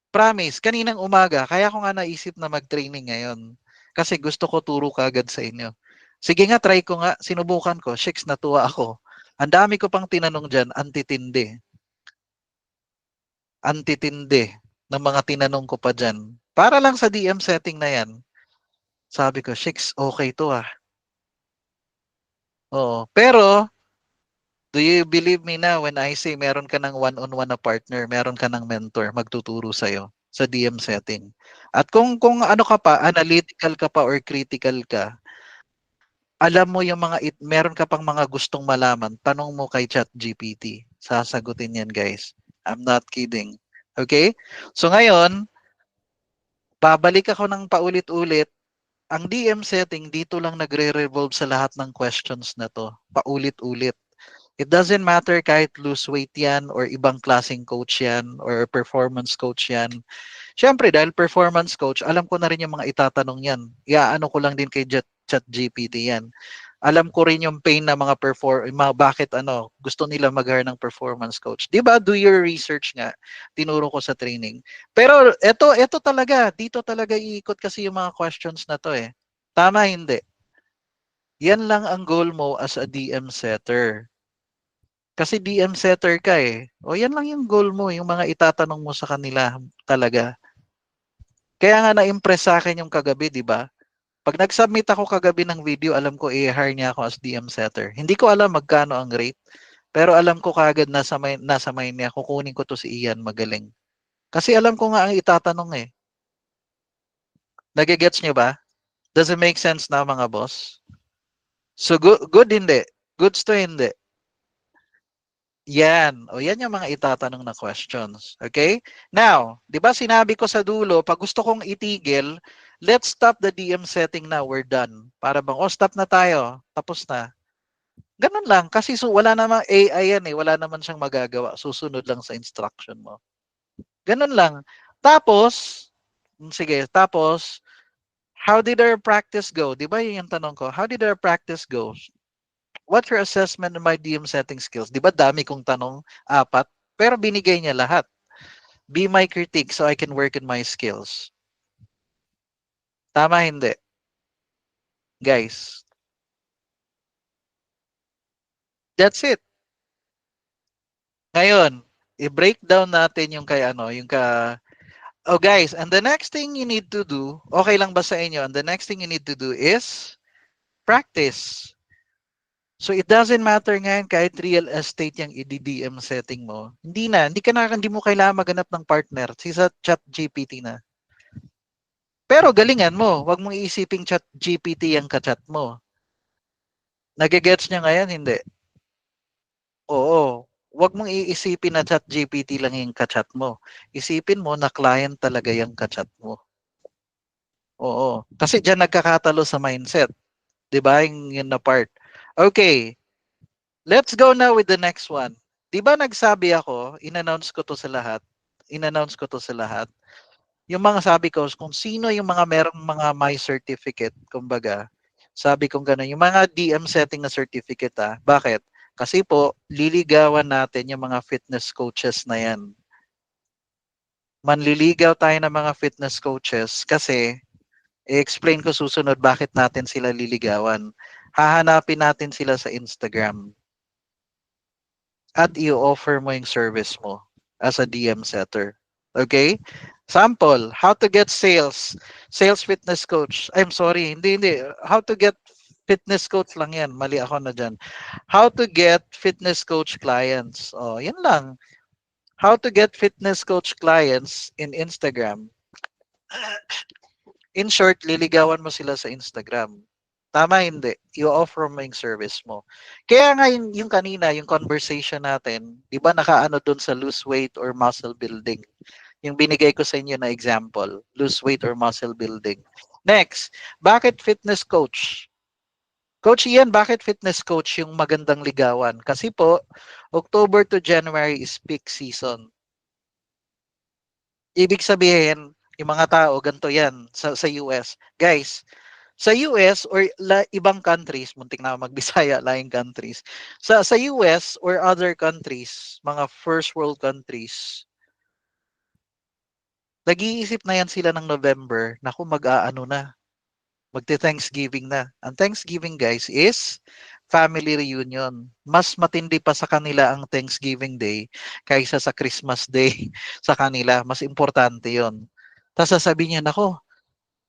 Promise, kaninang umaga, kaya ko nga naisip na mag-training ngayon. Kasi gusto ko turo kagad sa inyo. Sige nga, try ko nga. Sinubukan ko. Shakes, natuwa ako. Ang dami ko pang tinanong dyan, antitindi. Antitindi ng mga tinanong ko pa dyan. Para lang sa DM setting na yan. Sabi ko, "Shicks, okay 'to, ah." Oo. Pero, do you believe me na when I say meron ka ng one-on-one na partner, meron ka ng mentor magtuturo sa'yo sa DM setting. At kung ano ka pa, analytical ka pa or critical ka, alam mo yung meron ka pang mga gustong malaman, tanong mo kay ChatGPT. Sasagutin yan, guys. I'm not kidding. Okay? So ngayon, babalik ako ng paulit-ulit. Ang DM setting dito lang nagre-revolve sa lahat ng questions na 'to, paulit-ulit. It doesn't matter kahit loose weight 'yan or ibang klaseng coach 'yan or performance coach 'yan. Siyempre dahil performance coach, alam ko na rin yung mga itatanong 'yan. Iaano ko lang din kay ChatGPT 'yan. Alam ko rin yung pain ng bakit gusto nila mag-hire ng performance coach. 'Di ba? Do your research nga. Tinuro ko sa training. Pero eto talaga, dito talaga iikot kasi yung mga questions na 'to eh. Tama hindi? Yan lang ang goal mo as a DM setter. Kasi DM setter ka eh. O yan lang yung goal mo, yung mga itatanong mo sa kanila talaga. Kaya nga na-impress sa akin yung kagabi, di ba? Pag nag-submit ako kagabi ng video, alam ko i-hire niya ako as DM setter. Hindi ko alam magkano ang rate, pero alam ko kagad nasa mind niya, kukunin ko to si Ian, magaling. Kasi alam ko nga ang itatanong eh. Nagigets niyo ba? Does it make sense na mga boss? So good hindi. Goods to hindi. Yan. O yan yung mga itatanong na questions. Okay? Now, di ba sinabi ko sa dulo, pag gusto kong itigil, let's stop the DM setting now. We're done. Para bang, stop na tayo. Tapos na. Ganun lang. Kasi wala namang AI yan eh. Wala naman siyang magagawa. Susunod lang sa instruction mo. Ganun lang. Tapos, sige, tapos, how did our practice go? Di ba yun yung tanong ko? How did our practice go? What's your assessment of my DM setting skills? Di ba dami kong tanong, apat, pero binigay niya lahat. Be my critique so I can work on my skills. Tama hindi? Guys, that's it. Ngayon, i-break down natin yung kay ano, yung Oh guys, and the next thing you need to do, okay lang ba sa inyo? And the next thing you need to do is practice. So it doesn't matter ngayon kahit real estate yung i-DM setting mo. Hindi mo kailangan maghanap ng partner. Si sa chat GPT na. Pero galingan mo, wag mong iisiping chat GPT ang kachat mo. Nagigets niya ngayon, hindi. Oo. Wag mong iisipin na chat GPT lang yung kachat mo. Isipin mo na client talaga yung kachat mo. Oo. Kasi diyan nagkakatalo sa mindset. 'Di ba? Yung yun na part. Okay. Let's go now with the next one. 'Di ba nagsabi ako, in-announce ko to sa lahat. In-announce ko to sa lahat. Yung mga sabi ko, kung sino yung mga merong mga my certificate, kumbaga, sabi kong gano'n, yung mga DM setting na certificate Bakit? Kasi po, liligawan natin yung mga fitness coaches na yan. Manliligaw tayo ng mga fitness coaches kasi i-explain ko susunod bakit natin sila liligawan. Hahanapin natin sila sa Instagram at i-offer mo yung service mo as a DM setter. Okay? Sample, how to get sales fitness coach. I'm sorry, hindi. How to get fitness coach lang yan. Mali ako na dyan. How to get fitness coach clients. Oh, yan lang. How to get fitness coach clients in Instagram. In short, liligawan mo sila sa Instagram. Tama hindi. I-offer mo yung service mo. Kaya nga yung kanina, yung conversation natin, di ba nakaano dun sa lose weight or muscle building? Yung binigay ko sa inyo na example, lose weight or muscle building. Next, bakit fitness coach? Coach Ian, bakit fitness coach yung magandang ligawan? Kasi po, October to January is peak season. Ibig sabihin, yung mga tao, ganito yan sa US. Guys, sa US or ibang countries, muntik na magbisaya, laing countries. Sa US or other countries, mga first world countries, nag-iisip na yan sila ng November na kung mag-aano na, magte-Thanksgiving na. Ang Thanksgiving guys is family reunion. Mas matindi pa sa kanila ang Thanksgiving Day kaysa sa Christmas Day sa kanila. Mas importante yon. Tapos sasabihin niya, nako,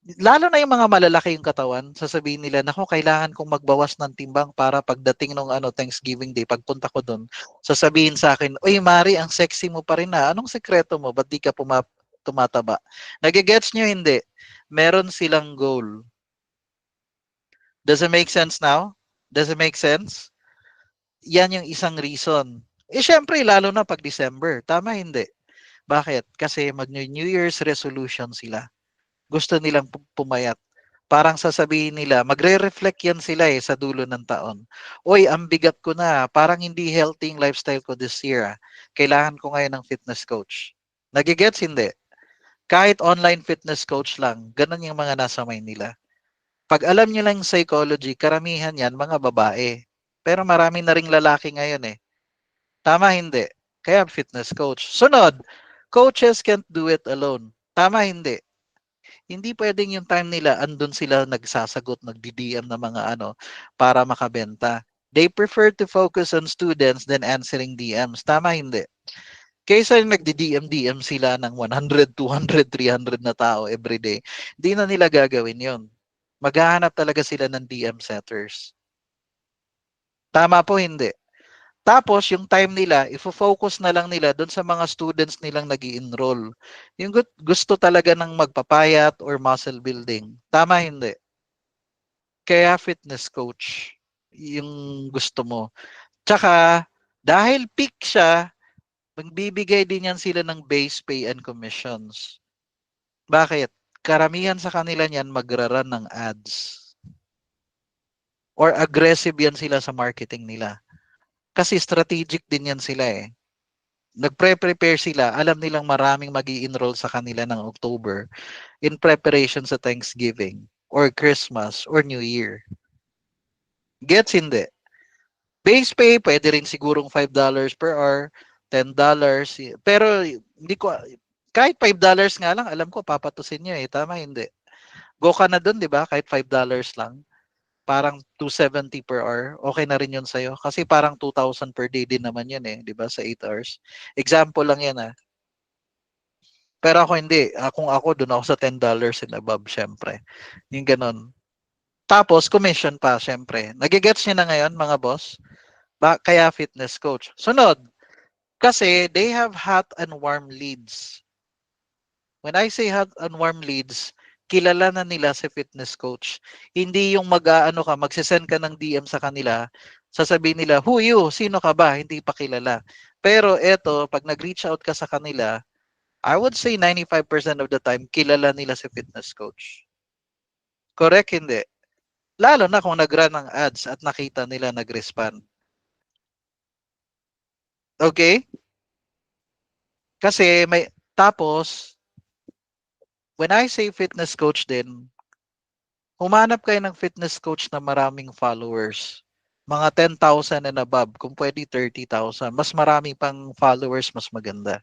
Lalo na yung mga malalaki yung katawan, sasabihin nila, "Naku, kailangan kong magbawas ng timbang para pagdating nung ano, Thanksgiving Day, pagpunta ko dun, sasabihin sa akin, 'Uy, Mari, ang sexy mo pa rin, ah. Anong sekreto mo? Ba't di ka tumataba?" Nage-gets niyo, hindi? Meron silang goal. Does it make sense now? Does it make sense? Yan yung isang reason. Eh, syempre, lalo na pag December. Tama, hindi? Bakit? Kasi mag-New Year's resolution sila. Gusto nilang pumayat. Parang sasabihin nila, magre-reflect yan sila eh sa dulo ng taon. Uy, ang bigat ko na. Parang hindi healthy yung lifestyle ko this year. Ah. Kailangan ko ngayon ng fitness coach. Nagigets? Hindi. Kahit online fitness coach lang, ganun yung mga nasa mind nila. Pag alam nyo lang yung psychology, karamihan yan mga babae. Pero marami na ring lalaki ngayon eh. Tama, hindi. Kaya fitness coach. Sunod, coaches can't do it alone. Tama, hindi. Hindi pwedeng yung time nila andun sila nagsasagot, nagdi-DM na mga ano para makabenta. They prefer to focus on students than answering DMs. Tama, hindi. Kaysa yung nagdi-DM sila ng 100, 200, 300 na tao every day, hindi na nila gagawin yon. Maghahanap talaga sila ng DM setters. Tama po, hindi. Tapos, yung time nila, ifo-focus na lang nila doon sa mga students nilang nag enroll. Yung gusto talaga ng magpapayat or muscle building. Tama, hindi. Kaya fitness coach yung gusto mo. Tsaka, dahil peak siya, magbibigay din yan sila ng base pay and commissions. Bakit? Karamihan sa kanila niyan magraran ng ads. Or aggressive yan sila sa marketing nila. Kasi strategic din yan sila eh. Nagpre-prepare sila, alam nilang maraming magi-enroll sa kanila ng October in preparation sa Thanksgiving or Christmas or New Year. Gets hindi? Base pay, pwede rin sigurong $5 per hour, $10. Pero hindi ko, kahit $5 nga lang, alam ko, papatusin nyo eh. Tama, hindi. Go ka na dun, di ba? Kahit $5 lang. Parang 270 per hour. Okay na rin yun sa'yo. Kasi parang 2,000 per day din naman yun eh. Di ba? Sa 8 hours. Example lang yan ah. Pero ako hindi. Kung ako, doon ako sa $10 and above, syempre. Yung ganun. Tapos, commission pa, syempre. Nagigets nyo na ngayon, mga boss? Kaya fitness coach. Sunod, kasi they have hot and warm leads. When I say hot and warm leads, kilala na nila si fitness coach. Hindi yung mag-aano ka, magsisend ka ng DM sa kanila, sasabihin nila, "Who you? Sino ka ba?" Hindi pa kilala. Pero eto, pag nag-reach out ka sa kanila, I would say 95% of the time, kilala nila si fitness coach. Correct? Hindi. Lalo na kung nag-run ng ads at nakita nila nag-respond. Okay? Kasi may, tapos, when I say fitness coach din, humanap kayo ng fitness coach na maraming followers. Mga 10,000 and above, kung pwede 30,000. Mas marami pang followers, mas maganda.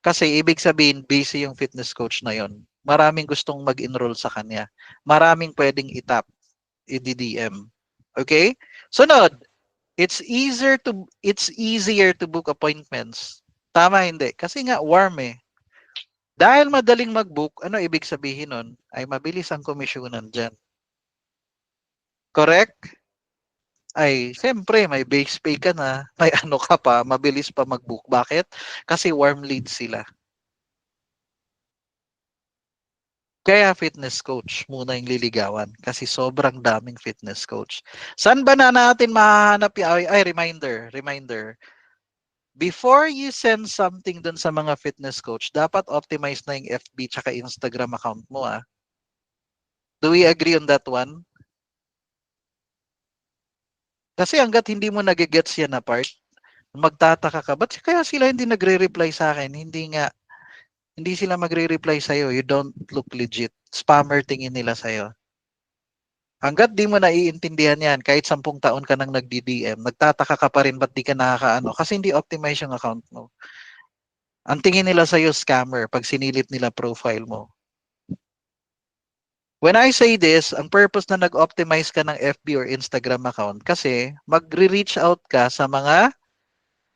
Kasi ibig sabihin, busy yung fitness coach na yon. Maraming gustong mag-enroll sa kanya. Maraming pwedeng itap, i-DM. Okay? Sunod, it's easier to book appointments. Tama, hindi? Kasi nga warm eh. Dahil madaling mag-book, ano ibig sabihin nun? Ay mabilis ang komisyonan dyan. Correct? Ay, siyempre, may base pay ka na, may ano ka pa, mabilis pa mag-book. Bakit? Kasi warm lead sila. Kaya fitness coach muna yung liligawan kasi sobrang daming fitness coach. Saan ba na natin mahanap yung, reminder. Before you send something dun sa mga fitness coach, dapat optimize na yung FB tsaka Instagram account mo ah. Do we agree on that one? Kasi hanggat hindi mo nagigets yan na part, magtataka ka, ba't kaya sila hindi nagre-reply sa akin? Hindi sila magre-reply sa'yo. You don't look legit. Spammer tingin nila sa'yo. Hanggat di mo naiintindihan yan, kahit 10 taon ka nang nagdi-DM, nagtataka ka pa rin ba't di ka nakakaano kasi hindi optimize yung account mo. Ang tingin nila sa'yo scammer pag sinilip nila profile mo. When I say this, ang purpose na nag-optimize ka ng FB or Instagram account kasi magre-reach out ka sa mga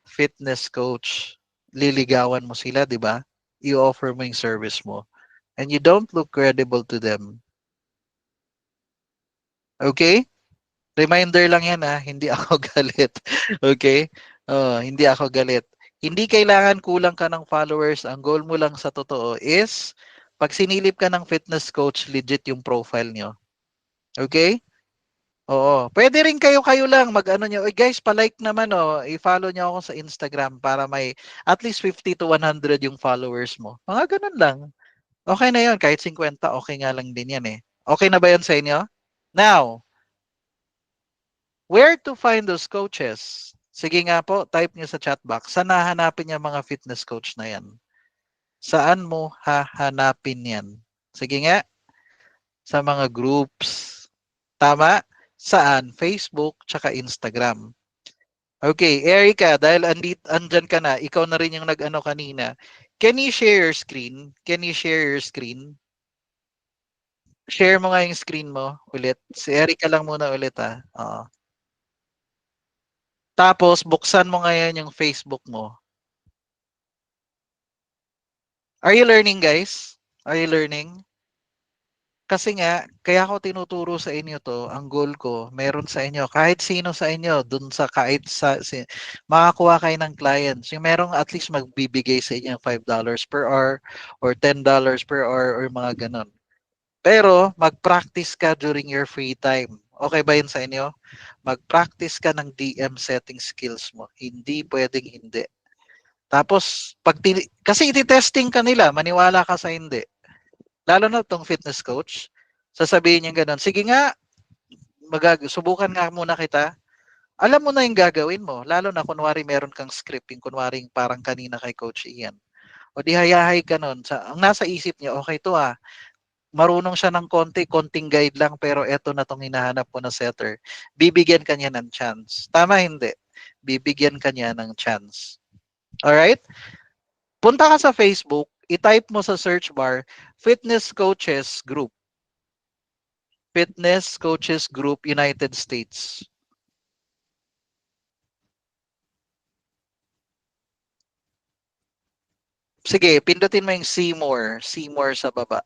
fitness coach. Liligawan mo sila, di ba? I-offer mo yung service mo. and you don't look credible to them, okay? Reminder lang yan ha, hindi ako galit. Okay? Hindi ako galit. Hindi kailangan kulang ka ng followers. Ang goal mo lang sa totoo is pag sinilip ka ng fitness coach, legit yung profile nyo. Okay? Oo. Pwede rin kayo-kayo lang mag-ano nyo. Oy guys, pa-like naman oh. I-follow nyo ako sa Instagram para may at least 50 to 100 yung followers mo. Mga ganun lang. Okay na yun. Kahit 50, okay nga lang din yan eh. Okay na ba yun sa inyo? Now, where to find those coaches? Sige nga po, type nyo sa chat box. Saan hahanapin yung mga fitness coach na yan? Saan mo hahanapin yan? Sige nga, sa mga groups. Tama? Saan? Facebook, tsaka Instagram. Okay, Erica, dahil andyan ka na, ikaw na rin yung nag-ano kanina. Can you share your screen? Can you share your screen? Share mo nga yung screen mo ulit. Si Erica lang muna ulit ha. Oo. Tapos, buksan mo ngayon yung Facebook mo. Are you learning, guys? Are you learning? Kasi nga, kaya ako tinuturo sa inyo to, ang goal ko, meron sa inyo, kahit sino sa inyo, dun sa kahit makakuha kayo ng clients, yung merong at least magbibigay sa inyo $5 per hour or $10 per hour or mga ganon. Pero, mag-practice ka during your free time. Okay ba yun sa inyo? Mag-practice ka ng DM setting skills mo. Hindi pwedeng hindi. Tapos, kasi iti-testing ka nila, maniwala ka sa hindi. Lalo na tong fitness coach, sasabihin niya ganun, sige nga, subukan nga muna kita. Alam mo na yung gagawin mo, lalo na kunwari meron kang script, yung kunwari parang kanina kay Coach Ian. O di hayahay ka nun. Ang nasa isip niya, okay to marunong siya ng konting guide lang, pero eto na tong hinahanap ko na setter. Bibigyan ka niya ng chance. Tama hindi? Bibigyan ka niya ng chance. Alright? Punta ka sa Facebook, i-type mo sa search bar, Fitness Coaches Group. Fitness Coaches Group United States. Sige, pindutin mo yung see more. See more sa baba.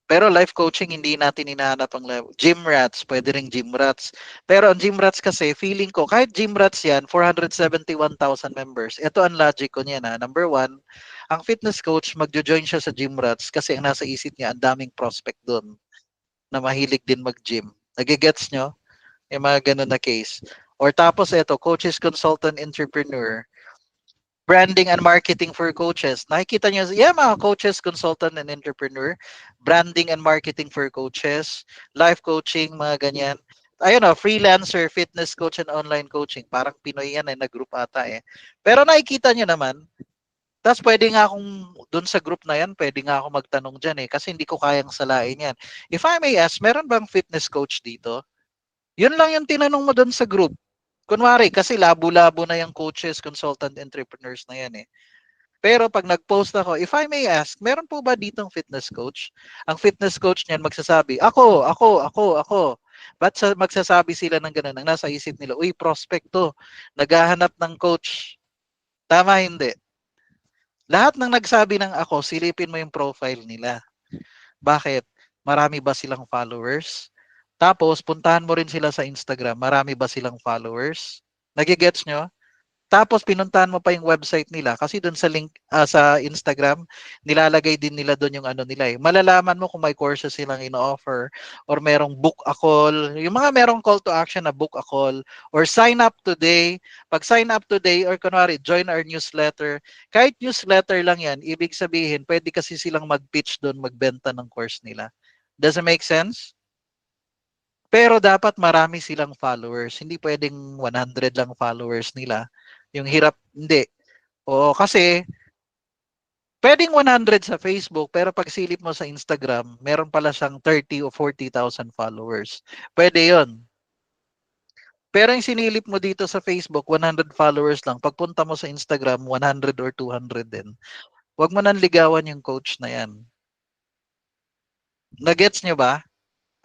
Pero life coaching, hindi natin hinahanap ang gym rats. Pwede ring gym rats. Pero ang gym rats kasi, feeling ko, kahit gym rats yan, 471,000 members. Ito ang logic ko niyan ha. Number one, ang fitness coach, magjo-join siya sa gym rats kasi ang nasa isip niya, ang daming prospect doon na mahilig din mag-gym. Nagigets nyo? Yung mga ganun na case. Or tapos ito, coaches, consultant, entrepreneur. Branding and marketing for coaches. Nakikita nyo, yeah, mga coaches, consultant, and entrepreneur. Branding and marketing for coaches. Life coaching, mga ganyan. Ayun o, freelancer, fitness coach, and online coaching. Parang Pinoy yan na group ata eh. Pero nakikita nyo naman, tapos pwede nga akong, dun sa group na yan, pwede nga ako magtanong dyan eh, kasi hindi ko kayang salain yan. If I may ask, meron bang fitness coach dito? Yun lang yung tinanong mo dun sa group. Kunwari, kasi labo-labo na yung coaches, consultant, entrepreneurs na yan eh. Pero pag nag-post ako, if I may ask, meron po ba ditong fitness coach? Ang fitness coach niyan magsasabi, ako. Ba't magsasabi sila ng ganun? Ang nasa isip nila, uy, prospect to. Naghahanap ng coach. Tama, hindi. Lahat ng nagsabi ng ako, silipin mo yung profile nila. Bakit? Marami ba silang followers? Tapos, puntahan mo rin sila sa Instagram. Marami ba silang followers? Nagigets nyo? Tapos pinuntahan mo pa yung website nila kasi doon sa link sa Instagram, nilalagay din nila doon yung ano nila eh. Malalaman mo kung may courses silang ino-offer or merong book a call, yung mga merong call to action na book a call or sign up today. Pag sign up today or kunwari join our newsletter, kahit newsletter lang yan, ibig sabihin pwede kasi silang mag-pitch doon, magbenta ng course nila. Does it make sense? Pero dapat marami silang followers. Hindi pwedeng 100 lang followers nila. Yung hirap, hindi. Oo, kasi pwedeng 100 sa Facebook, pero pag silip mo sa Instagram, meron pala siyang 30 o 40,000 followers. Pwede yon. Pero yung sinilip mo dito sa Facebook, 100 followers lang. Pagpunta mo sa Instagram, 100 or 200 din. Huwag mo nang ligawan yung coach na yan. Nagets nyo ba?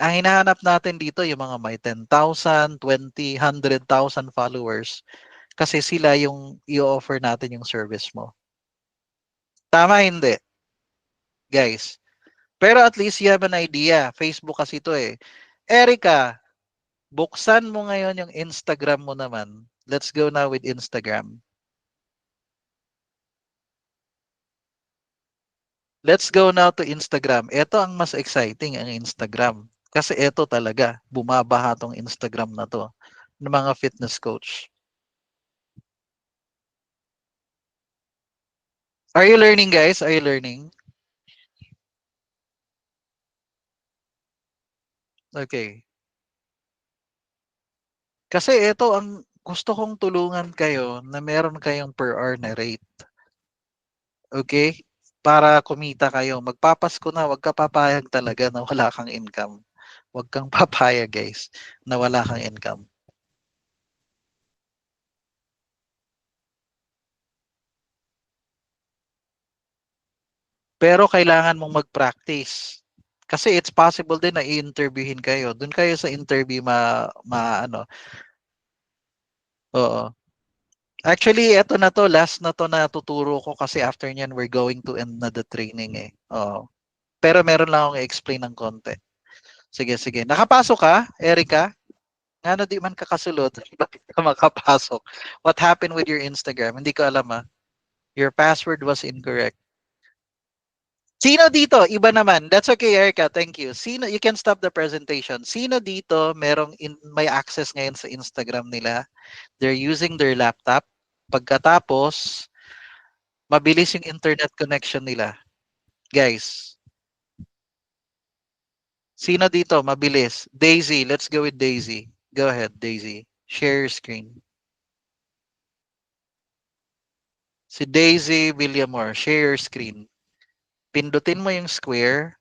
Ang hinahanap natin dito yung mga may 10,000, 20, 100,000 followers kasi sila yung i-offer natin yung service mo. Tama hindi, guys. Pero at least you have an idea. Facebook kasi ito eh. Erica, buksan mo ngayon yung Instagram mo naman. Let's go now with Instagram. Let's go now to Instagram. Ito ang mas exciting, ang Instagram. Kasi ito talaga, bumabaha tong Instagram na to ng mga fitness coach. Are you learning, guys? Are you learning? Okay. Kasi ito ang gusto kong tulungan kayo na meron kayong per hour na rate. Okay? Para kumita kayo. Magpapasko na, wag ka papayag talaga na wala kang income. Wag kang papayag, guys, na wala kang income. Pero kailangan mong mag-practice. Kasi it's possible din na i-interviewin kayo. Doon kayo sa interview ano. Oo. Actually, eto na to, last na to na tuturo ko kasi after nyan, we're going to end na the training eh. Oo. Pero meron lang akong i-explain ng konti. Sige, sige. Nakapasok ka, Erica? Ano di man kakasulod? Bakit ka makapasok? What happened with your Instagram? Hindi ko alam ah. Your password was incorrect. Sino dito? Iba naman. That's okay, Erica. Thank you. Sino, you can stop the presentation. Sino dito may access ngayon sa Instagram nila? They're using their laptop. Pagkatapos, mabilis yung internet connection nila. Guys, sino dito? Mabilis. Daisy. Let's go with Daisy. Go ahead, Daisy. Share your screen. Si Daisy Villamor. Share your screen. Pindutin mo yung square.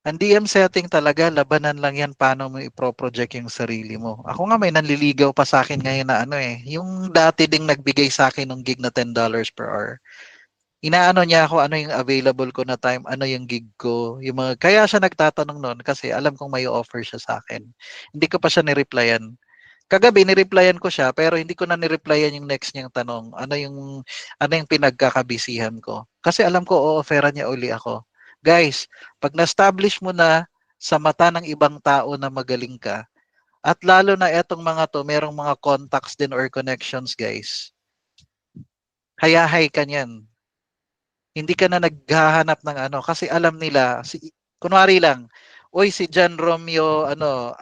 Ang DM setting talaga, labanan lang yan paano mo i-project yung sarili mo. Ako nga may nanliligaw pa sa akin ngayon na ano eh, yung dati ding nagbigay sa akin ng gig na $10 per hour. Inaano niya ako ano yung available ko na time, ano yung gig ko, yung mga, kaya siya nagtatanong noon kasi alam kong may offer siya sa akin. Hindi ko pa siya ni-replyan. Kagabi ni-replyan ko siya pero hindi ko na ni-replyan yung next niyang tanong. Ano yung pinagkakabisihan ko? Kasi alam ko o-offeran niya uli ako. Guys, pag na-establish mo na sa mata ng ibang tao na magaling ka, at lalo na etong mga to, merong mga contacts din or connections, guys. Hayahay ka niyan. Hindi ka na naghahanap ng ano kasi alam nila kunwari lang, oy si John Romeo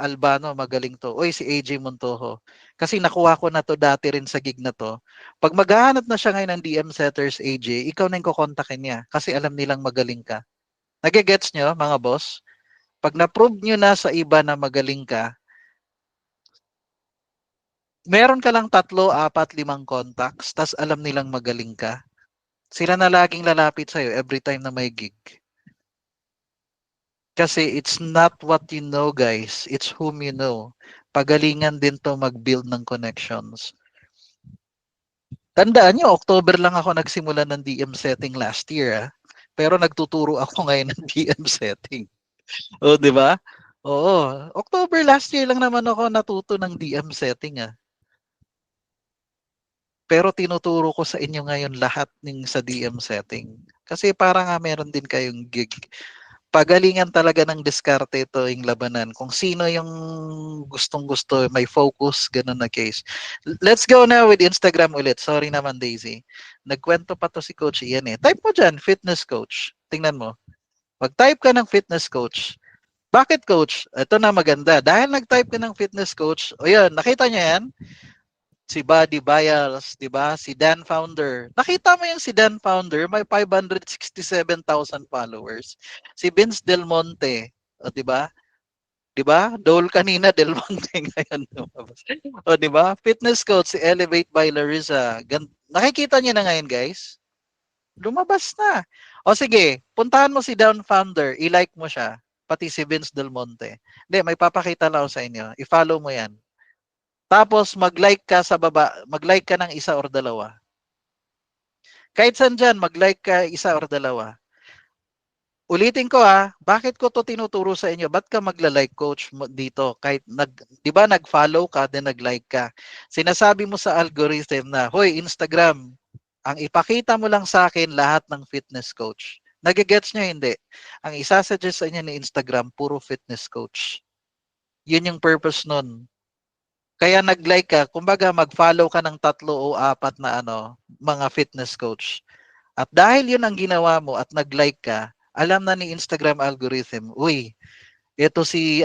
Albano magaling to. Oy si AJ Montojo. Kasi nakuha ko na to dati rin sa gig na to. Pag maghahanap na siya ngayon ng DM setters AJ, ikaw na yung kukontakin niya kasi alam nilang magaling ka. Nagegets nyo mga boss? Pag na-prove nyo na sa iba na magaling ka, meron ka lang 3, 4, 5 contacts, tas alam nilang magaling ka. Sila na laging lalapit sa'yo every time na may gig. Kasi it's not what you know, guys. It's whom you know. Pagalingan din to mag-build ng connections. Tandaan nyo, October lang ako nagsimula ng DM setting last year. Ah. Pero nagtuturo ako ngayon ng DM setting. O, di ba? Oo. October last year lang naman ako natuto ng DM setting. Ah. Pero tinuturo ko sa inyo ngayon lahat ng sa DM setting. Kasi para nga meron din kayong gig. Pagalingan talaga ng diskarte ito yung labanan. Kung sino yung gustong-gusto, may focus, ganun na case. Let's go now with Instagram ulit. Sorry naman, Daisy. Nagkwento pa to si Coach Ian eh. Type mo dyan, fitness coach. Tingnan mo. Pag-type ka ng fitness coach, bakit coach? Ito na maganda. Dahil nag-type ka ng fitness coach, o yun, nakita niya yan? Si Buddy Biles, 'di ba? Si Dan Founder. Nakita mo yung si Dan Founder, may 567,000 followers. Si Vince Del Monte, o 'di ba? 'Di ba? Dole kanina Del Monte ngayon lumabas. O 'di ba? Fitness coach si Elevate by Larissa. Nakikita niyo na ngayon, guys. Lumabas na. O sige, puntahan mo si Dan Founder, i-like mo siya, pati si Vince Del Monte. Hindi, may papakita lang ako sa inyo. I-follow mo 'yan. Tapos mag-like ka sa baba, mag-like ka ng isa or dalawa. Kahit saan dyan, mag-like ka isa or dalawa. Ulitin ko bakit ko to tinuturo sa inyo? Ba't ka magla-like coach dito? Kahit 'di ba nag-follow ka, then nag-like ka. Sinasabi mo sa algorithm na, "Hoy, Instagram, ang ipakita mo lang sa akin lahat ng fitness coach." Nagigets niya hindi? Ang isa-suggest sa inyo ni Instagram, puro fitness coach. Yun yung purpose nun. Kaya nag-like ka, kumbaga mag-follow ka ng 3 o 4 na mga fitness coach. At dahil yun ang ginawa mo at nag-like ka, alam na ni Instagram algorithm, uy, ito si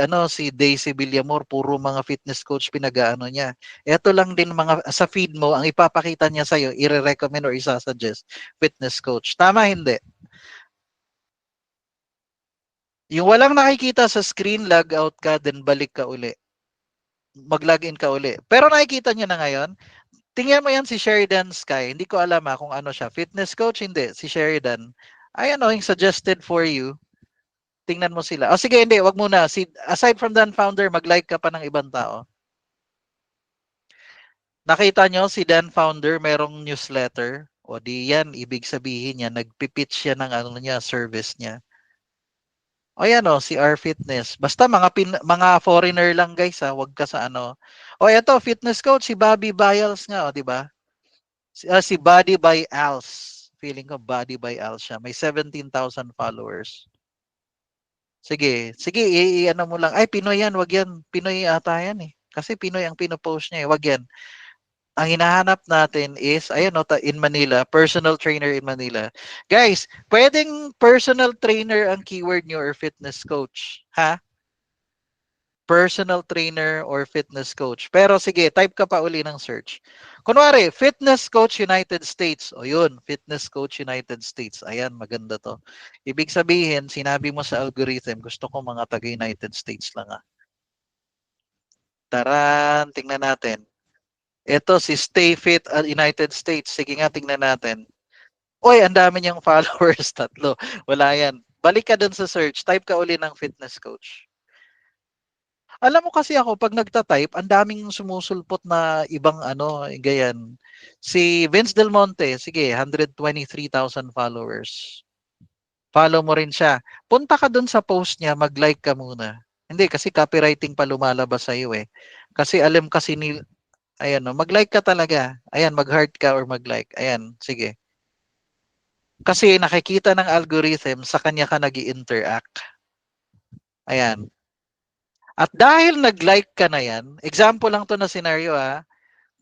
Daisy Villamor, puro mga fitness coach pinag-aano niya. Ito lang din mga sa feed mo ang ipapakita niya sa iyo, i-recommend or isa-suggest fitness coach. Tama hindi? Yung walang nakikita sa screen, log out ka, then balik ka uli. Mag-login ka uli. Pero nakikita niyo na ngayon, tingnan mo yan si Sheridan Sky. Hindi ko alam kung ano siya. Fitness coach, hindi. Si Sheridan. Ay yung suggested for you. Tingnan mo sila. O sige, hindi. Wag muna. Aside from Dan Founder, mag-like ka pa ng ibang tao. Nakita nyo si Dan Founder, merong newsletter. O di yan, ibig sabihin niya, nagpipitch siya ng niya, service niya. O yan si R Fitness. Basta mga foreigner lang guys wag ka sa O eto, fitness coach, si Bobby Biles nga, di ba? Si Body by Als. Feeling ko Body by Als siya. May 17,000 followers. Sige, sige, ano mo lang. Ay, Pinoy yan, wag yan. Pinoy ata yan eh. Kasi Pinoy ang pinopost niya eh, wag yan. Ang hinahanap natin is, in Manila, personal trainer in Manila. Guys, pwedeng personal trainer ang keyword nyo or fitness coach. Ha? Personal trainer or fitness coach. Pero sige, type ka pa uli ng search. Kunwari, fitness coach United States. O yun, fitness coach United States. Ayan, maganda to. Ibig sabihin, sinabi mo sa algorithm, gusto ko mga taga United States lang Taran, tingnan natin. Ito si Stay Fit at United States. Sige nga, tingnan natin. Uy, ang dami niyang followers, 3. Wala yan. Balik ka dun sa search. Type ka uli ng fitness coach. Alam mo kasi ako, pag nagta-type, ang daming sumusulpot na ibang ganyan. Si Vince Del Monte, sige, 123,000 followers. Follow mo rin siya. Punta ka dun sa post niya, mag-like ka muna. Hindi, kasi copywriting pa lumalabas sa iyo eh. Kasi alam kasi ni, ayan mag-like ka talaga. Ayan, mag-heart ka or mag-like. Ayan, sige. Kasi nakikita ng algorithm, sa kanya ka nag interact Ayan. At dahil nag-like ka na yan, example lang to na scenario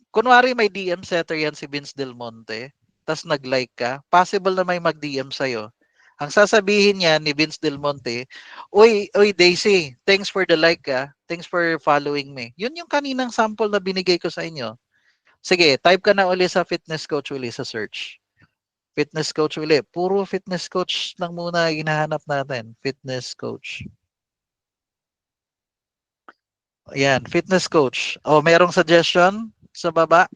kunwari may DM setter yan si Vince Del Monte, tas nag-like ka, possible na may mag-DM sa'yo. Ang sasabihin niya ni Vince Del Monte, Uy Daisy, thanks for the like Thanks for following me. Yun yung kaninang sample na binigay ko sa inyo. Sige, type ka na uli sa fitness coach uli sa search. Fitness coach uli. Puro fitness coach lang muna hinahanap natin. Fitness coach. Ayan, fitness coach. O, merong suggestion sa baba?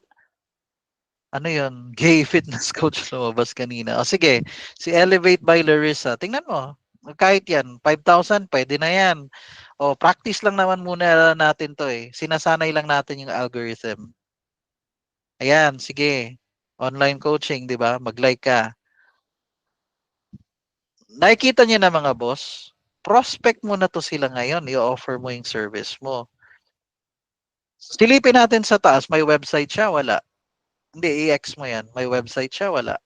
Ano yun? Gay fitness coach lumabas kanina. O sige, si Elevate by Larissa. Tingnan mo. Kahit yan, 5,000, pwede na yan. O, practice lang naman muna natin to eh. Sinasanay lang natin yung algorithm. Ayan, sige. Online coaching, di ba? Mag-like ka. Nakikita niyo na mga boss, prospect mo na to sila ngayon, i-offer mo yung service mo. Silipin natin sa taas, may website siya, wala. Hindi, i-X mo yan. May website siya, wala.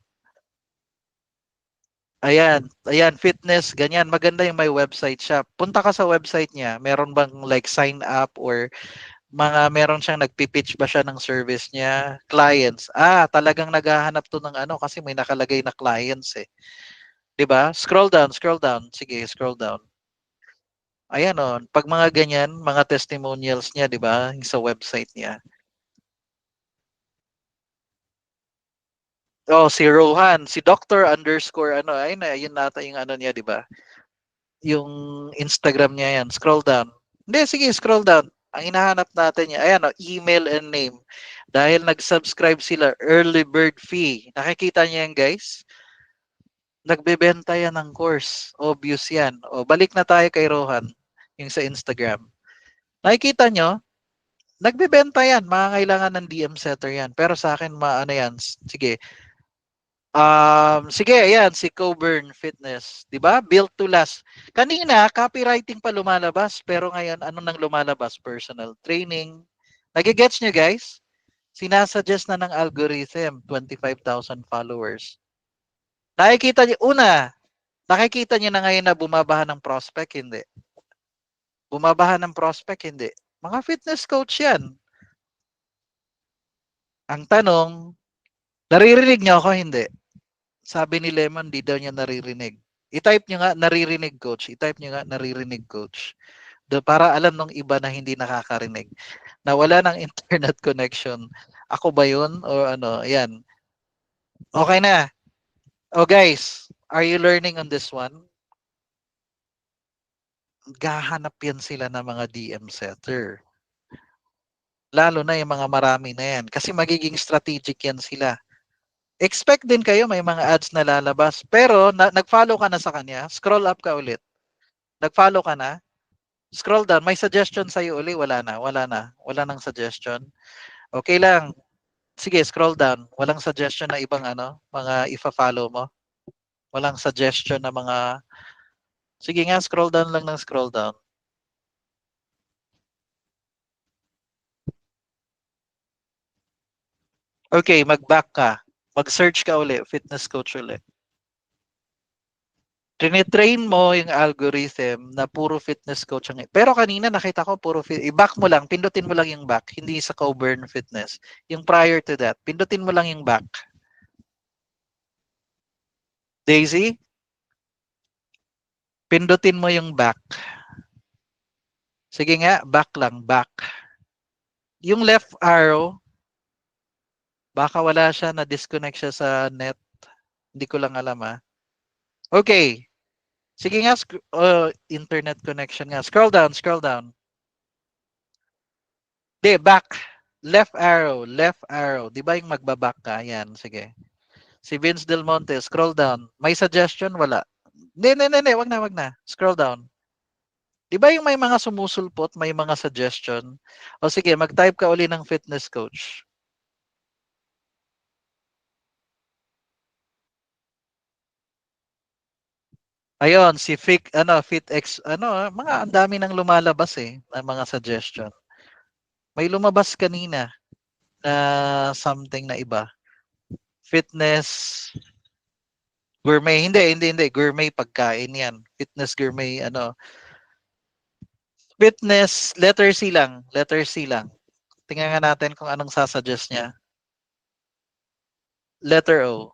Ayan, ayan, fitness, ganyan. Maganda yung may website siya. Punta ka sa website niya. Meron bang like sign up or meron siyang nagpipitch ba siya ng service niya? Clients. Talagang naghahanap to ng kasi may nakalagay na clients eh. 'Di ba? Scroll down, scroll down. Sige, scroll down. Ayan pag mga ganyan, mga testimonials niya, 'di ba? Yung sa website niya. Oh, si Rohan, si Doctor underscore ayun na, yun nata yung niya, 'di ba? Yung Instagram niya yan. Scroll down. Hindi, sige, scroll down. Ang hinahanap natin niya, ayan email and name. Dahil nag-subscribe sila, early bird fee. Nakikita niyo yan, guys? Nagbebenta yan ng course. Obvious yan. O, balik na tayo kay Rohan, yung sa Instagram. Nakikita nyo, nagbebenta yan. Mga kailangan ng DM setter yan. Pero sa akin, yan. Sige. Sige, ayan, si Coburn Fitness. 'Di ba? Built to last. Kanina, copywriting pa lumalabas. Pero ngayon, ano nang lumalabas? Personal training. Nagigets nyo, guys? Sinasuggest na ng algorithm, 25,000 followers. Nakikita niyo, nakikita niyo na ngayon na bumabaha ng prospect, hindi. Bumabaha ng prospect, hindi. Mga fitness coach yan. Ang tanong, naririnig niyo ako, hindi. Sabi ni Lemon, di daw niya naririnig. I-type niyo nga, naririnig coach. I-type niyo nga, naririnig coach. Para alam nung iba na hindi nakakarinig. Na wala ng internet connection. Ako ba yun? O ano, yan. Okay na. Oh guys, are you learning on this one? Gahanap yan sila ng mga DM setter. Lalo na yung mga marami na yan. Kasi magiging strategic yan sila. Expect din kayo may mga ads na lalabas. Pero nag-follow ka na sa kanya, scroll up ka ulit. Nag-follow ka na, scroll down. May suggestion sa'yo uli, wala na. Wala na. Wala nang suggestion. Okay lang. Sige, scroll down. Walang suggestion na ibang mga ifa-follow mo. Walang suggestion na mga... Sige nga, scroll down lang ng scroll down. Okay, mag-back ka. Mag-search ka uli, fitness coach uli. Trine-train mo yung algorithm na puro fitness coach ang... Pero kanina nakita ko puro i-back mo lang, pindutin mo lang yung back, hindi sa Coburn Fitness. Yung prior to that, pindutin mo lang yung back. Daisy, pindutin mo yung back. Sige nga, back lang, back. Yung left arrow, baka wala siya, na-disconnect siya sa net. Hindi ko lang alam Okay. Sige nga, internet connection nga. Scroll down, scroll down. Di, back. Left arrow, left arrow. Di ba yung magbaback ka? Yan, sige. Si Vince Del Monte, scroll down. May suggestion? Wala. Hindi. Wag na, wag na. Scroll down. Di ba yung may mga sumusulpot, may mga suggestion? O sige, mag-type ka uli ng fitness coach. Ayun, si FitX, mga ang dami nang lumalabas ng mga suggestion. May lumabas kanina na something na iba. Fitness gourmet, hindi. Gourmet pagkain yan. Fitness gourmet, Fitness, letter C lang. Letter C lang. Tingnan nga natin kung anong sasuggest niya. Letter O.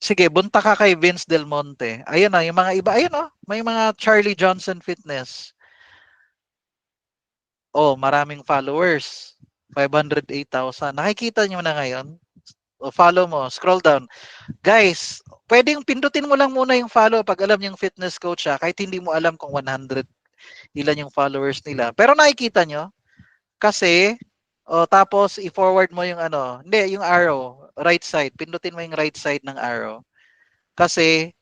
Sige, bunta ka kay Vince Del Monte. Ayun na, yung mga iba. Ayun may mga Charlie Johnson Fitness. Oh, maraming followers. 508,000. Nakikita nyo na ngayon? O, follow mo. Scroll down. Guys, pwedeng pindutin mo lang muna yung follow pag alam yung fitness coach siya. Kahit hindi mo alam kung 100 ilan yung followers nila. Pero nakikita nyo? Kasi, tapos i-forward mo yung hindi, yung arrow, right side. Pindutin mo yung right side ng arrow. Kasi,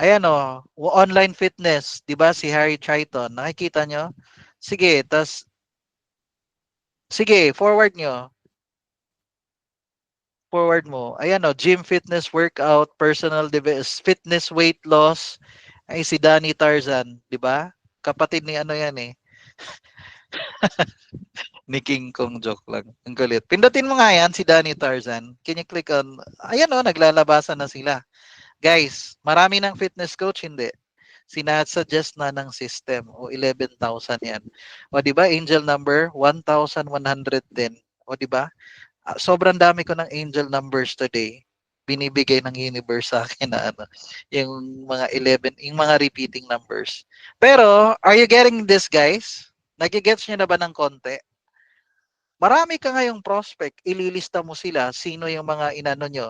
ayan online fitness, 'di ba si Harry Triton, nakikita nyo? Sige, sige, forward nyo. Forward mo. Ayan gym fitness workout, personal fitness weight loss. Ay si Danny Tarzan, 'di ba? Kapatid ni yan ni King Kong, joke lang. Ang galit. Pindutin mo nga yan si Danny Tarzan. Can you click on ayan naglalabasan na sila. Guys, marami ng fitness coach, hindi. Sinasuggest na ng system o 11,000 yan. O di ba angel number 1,110. O di ba? Sobrang dami ko ng angel numbers today. Binibigay ng universe sa akin na yung mga 11, yung mga repeating numbers. Pero, are you getting this, guys? Nagigets nyo na ba ng konti? Marami ka ngayong prospect, ililista mo sila, sino yung mga inano nyo.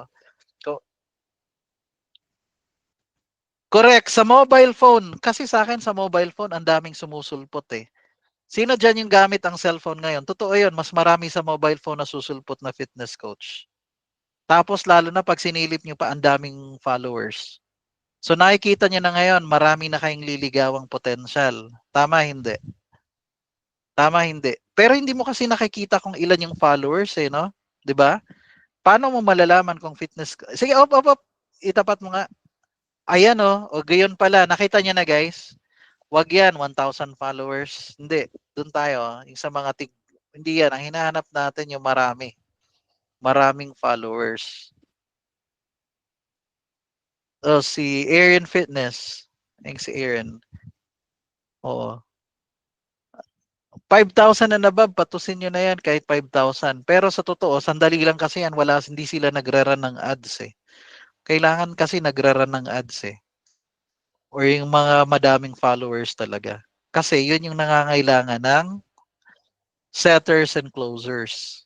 Correct, sa mobile phone. Kasi sa akin sa mobile phone, ang daming sumusulpot Sino dyan yung gamit ang cellphone ngayon? Totoo yun, mas marami sa mobile phone na susulpot na fitness coach. Tapos lalo na pag sinilip nyo pa, ang daming followers. So nakikita nyo na ngayon, marami na kayong liligawang potential. Tama, hindi? Tama, hindi. Pero hindi mo kasi nakikita kung ilan yung followers eh, no? 'Di ba? Paano mo malalaman kung fitness sige, op. Itapat mo nga. Ayan oh, o gayon pala. Nakita niyo na guys. Wag yan, 1,000 followers. Hindi. Doon tayo. Yung sa mga hindi yan. Ang hinahanap natin yung marami. Maraming followers. Oh, si Aaron Fitness. Yung si Aaron. Oo. 5,000 and above, patusin nyo na yan kahit 5,000. Pero sa totoo, sandali lang kasi yan, hindi sila nagra-run ng ads eh. Kailangan kasi nagra-run ng ads eh. Or yung mga madaming followers talaga. Kasi yun yung nangangailangan ng setters and closers.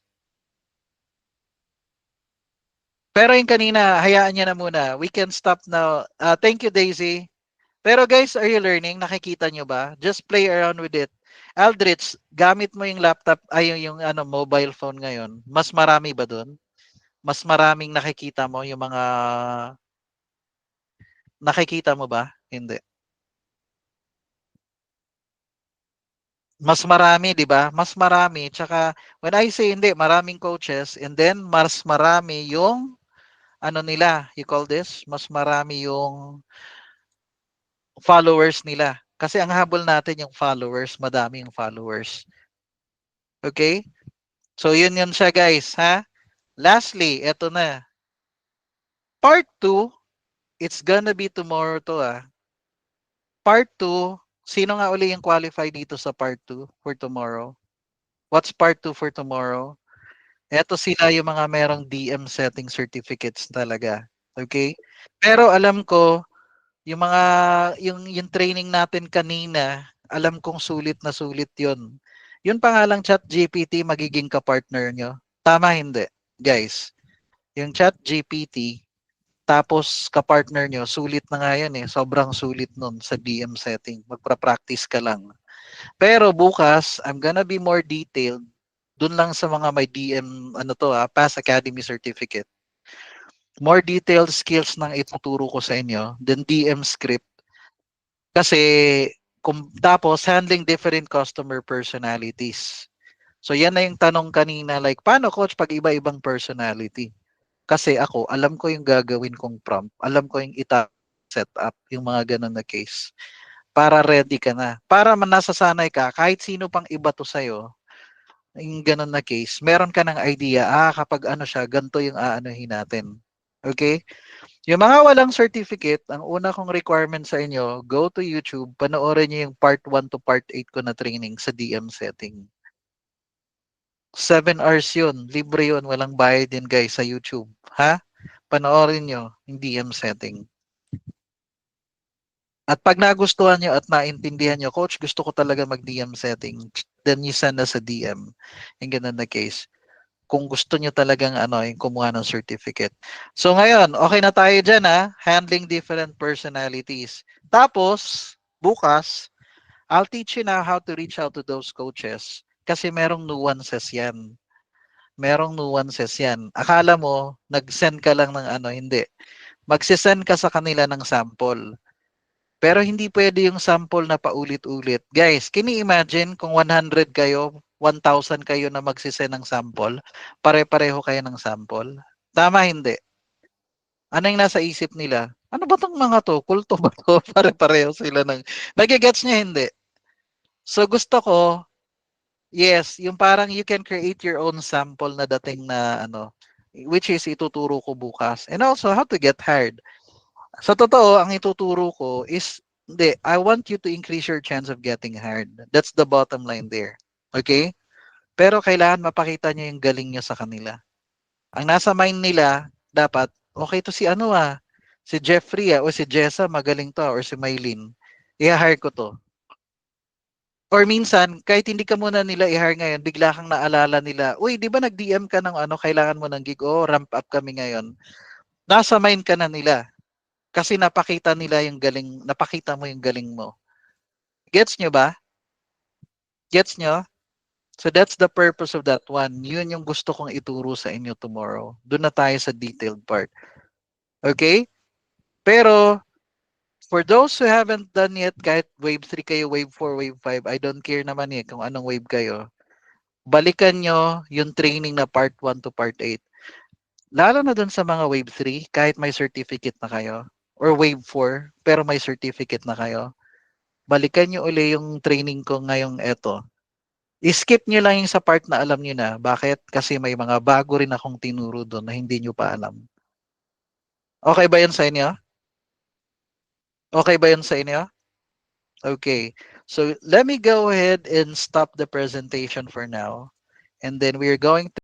Pero yung kanina, hayaan niya na muna. We can stop now. Thank you, Daisy. Pero guys, are you learning? Nakikita nyo ba? Just play around with it. Aldrich, gamit mo yung laptop, ay yung ano, mobile phone ngayon. Mas marami ba doon? Mas maraming nakikita mo yung mga nakikita mo ba? Hindi. Mas marami, 'di ba? Mas marami. Tsaka when I say hindi, maraming coaches and then mas marami yung ano nila, you call this, mas marami yung followers nila. Kasi ang habol natin yung followers, madami yung followers. Okay? So yun siya guys, ha? Lastly, eto na. Part 2, it's gonna be tomorrow to ah. Part 2, sino nga uli yung qualify dito sa part 2 for tomorrow? What's part 2 for tomorrow? Eto sila yung mga merong DM setting certificates talaga. Okay? Pero alam ko, yung mga, yung training natin kanina, alam kong sulit na sulit yun. Yun pa nga lang chat GPT magiging ka-partner nyo. Tama hindi, guys. Yung chat GPT, tapos ka-partner nyo, sulit na nga yan eh. Sobrang sulit nun sa DM setting. Magpa-practice ka lang. Pero bukas, I'm gonna be more detailed dun lang sa mga may DM, ano to Pass Academy Certificate. More detailed skills nang ituturo ko sa inyo than DM script. Kasi, tapos handling different customer personalities. So yan na yung tanong kanina, like, paano coach pag iba-ibang personality? Kasi ako, alam ko yung gagawin kong prompt. Alam ko yung set up, yung mga ganun na case. Para ready ka na. Para nasasanay ka, kahit sino pang iba to sa'yo, yung ganun na case, meron ka ng idea, kapag ano siya, ganito yung aanuhin natin. Okay? Yung mga walang certificate, ang una kong requirement sa inyo, go to YouTube, panoorin niyo yung part 1 to part 8 ko na training sa DM setting. 7 hours yun. Libre yun. Walang bayad din guys sa YouTube. Ha? Panoorin nyo yung DM setting. At pag nagustuhan nyo at naintindihan nyo, coach, gusto ko talaga mag-DM setting. Then you send us a DM. Yung ganun na case. Kung gusto nyo talagang yung kumuha ng certificate. So ngayon, okay na tayo dyan handling different personalities. Tapos, bukas, I'll teach you now how to reach out to those coaches kasi merong nuances yan. Merong nuances yan. Akala mo, nag-send ka lang ng hindi. Magsisend ka sa kanila ng sample. Pero hindi pwede yung sample na paulit-ulit. Guys, can you imagine kung 100 kayo, 1,000 kayo na magsisend ng sample, pare-pareho kayo ng sample? Tama, hindi. Ano yung nasa isip nila? Ano ba tong mga to? Kulto ba to? Pare-pareho sila ng... Nagigets niya, hindi. So gusto ko, yes, yung parang you can create your own sample na dating na which is ituturo ko bukas. And also, how to get hired. Sa totoo, ang ituturo ko is, hindi, I want you to increase your chance of getting hired. That's the bottom line there. Okay? Pero kailangan mapakita nyo yung galing nyo sa kanila. Ang nasa mind nila, dapat, okay to si si Jeffrey o si Jessa, magaling to or si Maylin. I-hire ko to. Or minsan, kahit hindi ka muna nila i-hire ngayon, bigla kang naalala nila, uy, di ba nag-DM ka ng kailangan mo ng gig? Oh, ramp up kami ngayon. Nasa mind ka na nila. Kasi napakita nila yung galing, napakita mo yung galing mo. Gets nyo ba? Gets nyo? So that's the purpose of that one. Yun yung gusto kong ituro sa inyo tomorrow. Doon na tayo sa detailed part. Okay? Pero, For those who haven't done yet, kahit wave 3 kayo, wave 4, wave 5, I don't care naman eh kung anong wave kayo. Balikan nyo yung training na part 1 to part 8. Lalo na dun sa mga wave 3, kahit may certificate na kayo, or wave 4, pero may certificate na kayo, balikan nyo uli yung training ko ngayong eto. I-skip nyo lang yung sa part na alam nyo na. Bakit? Kasi may mga bago rin akong tinuro doon na hindi nyo pa alam. Okay ba yun sa inyo? Okay ba yun sa inyo? Okay. So let me go ahead and stop the presentation for now. And then we're going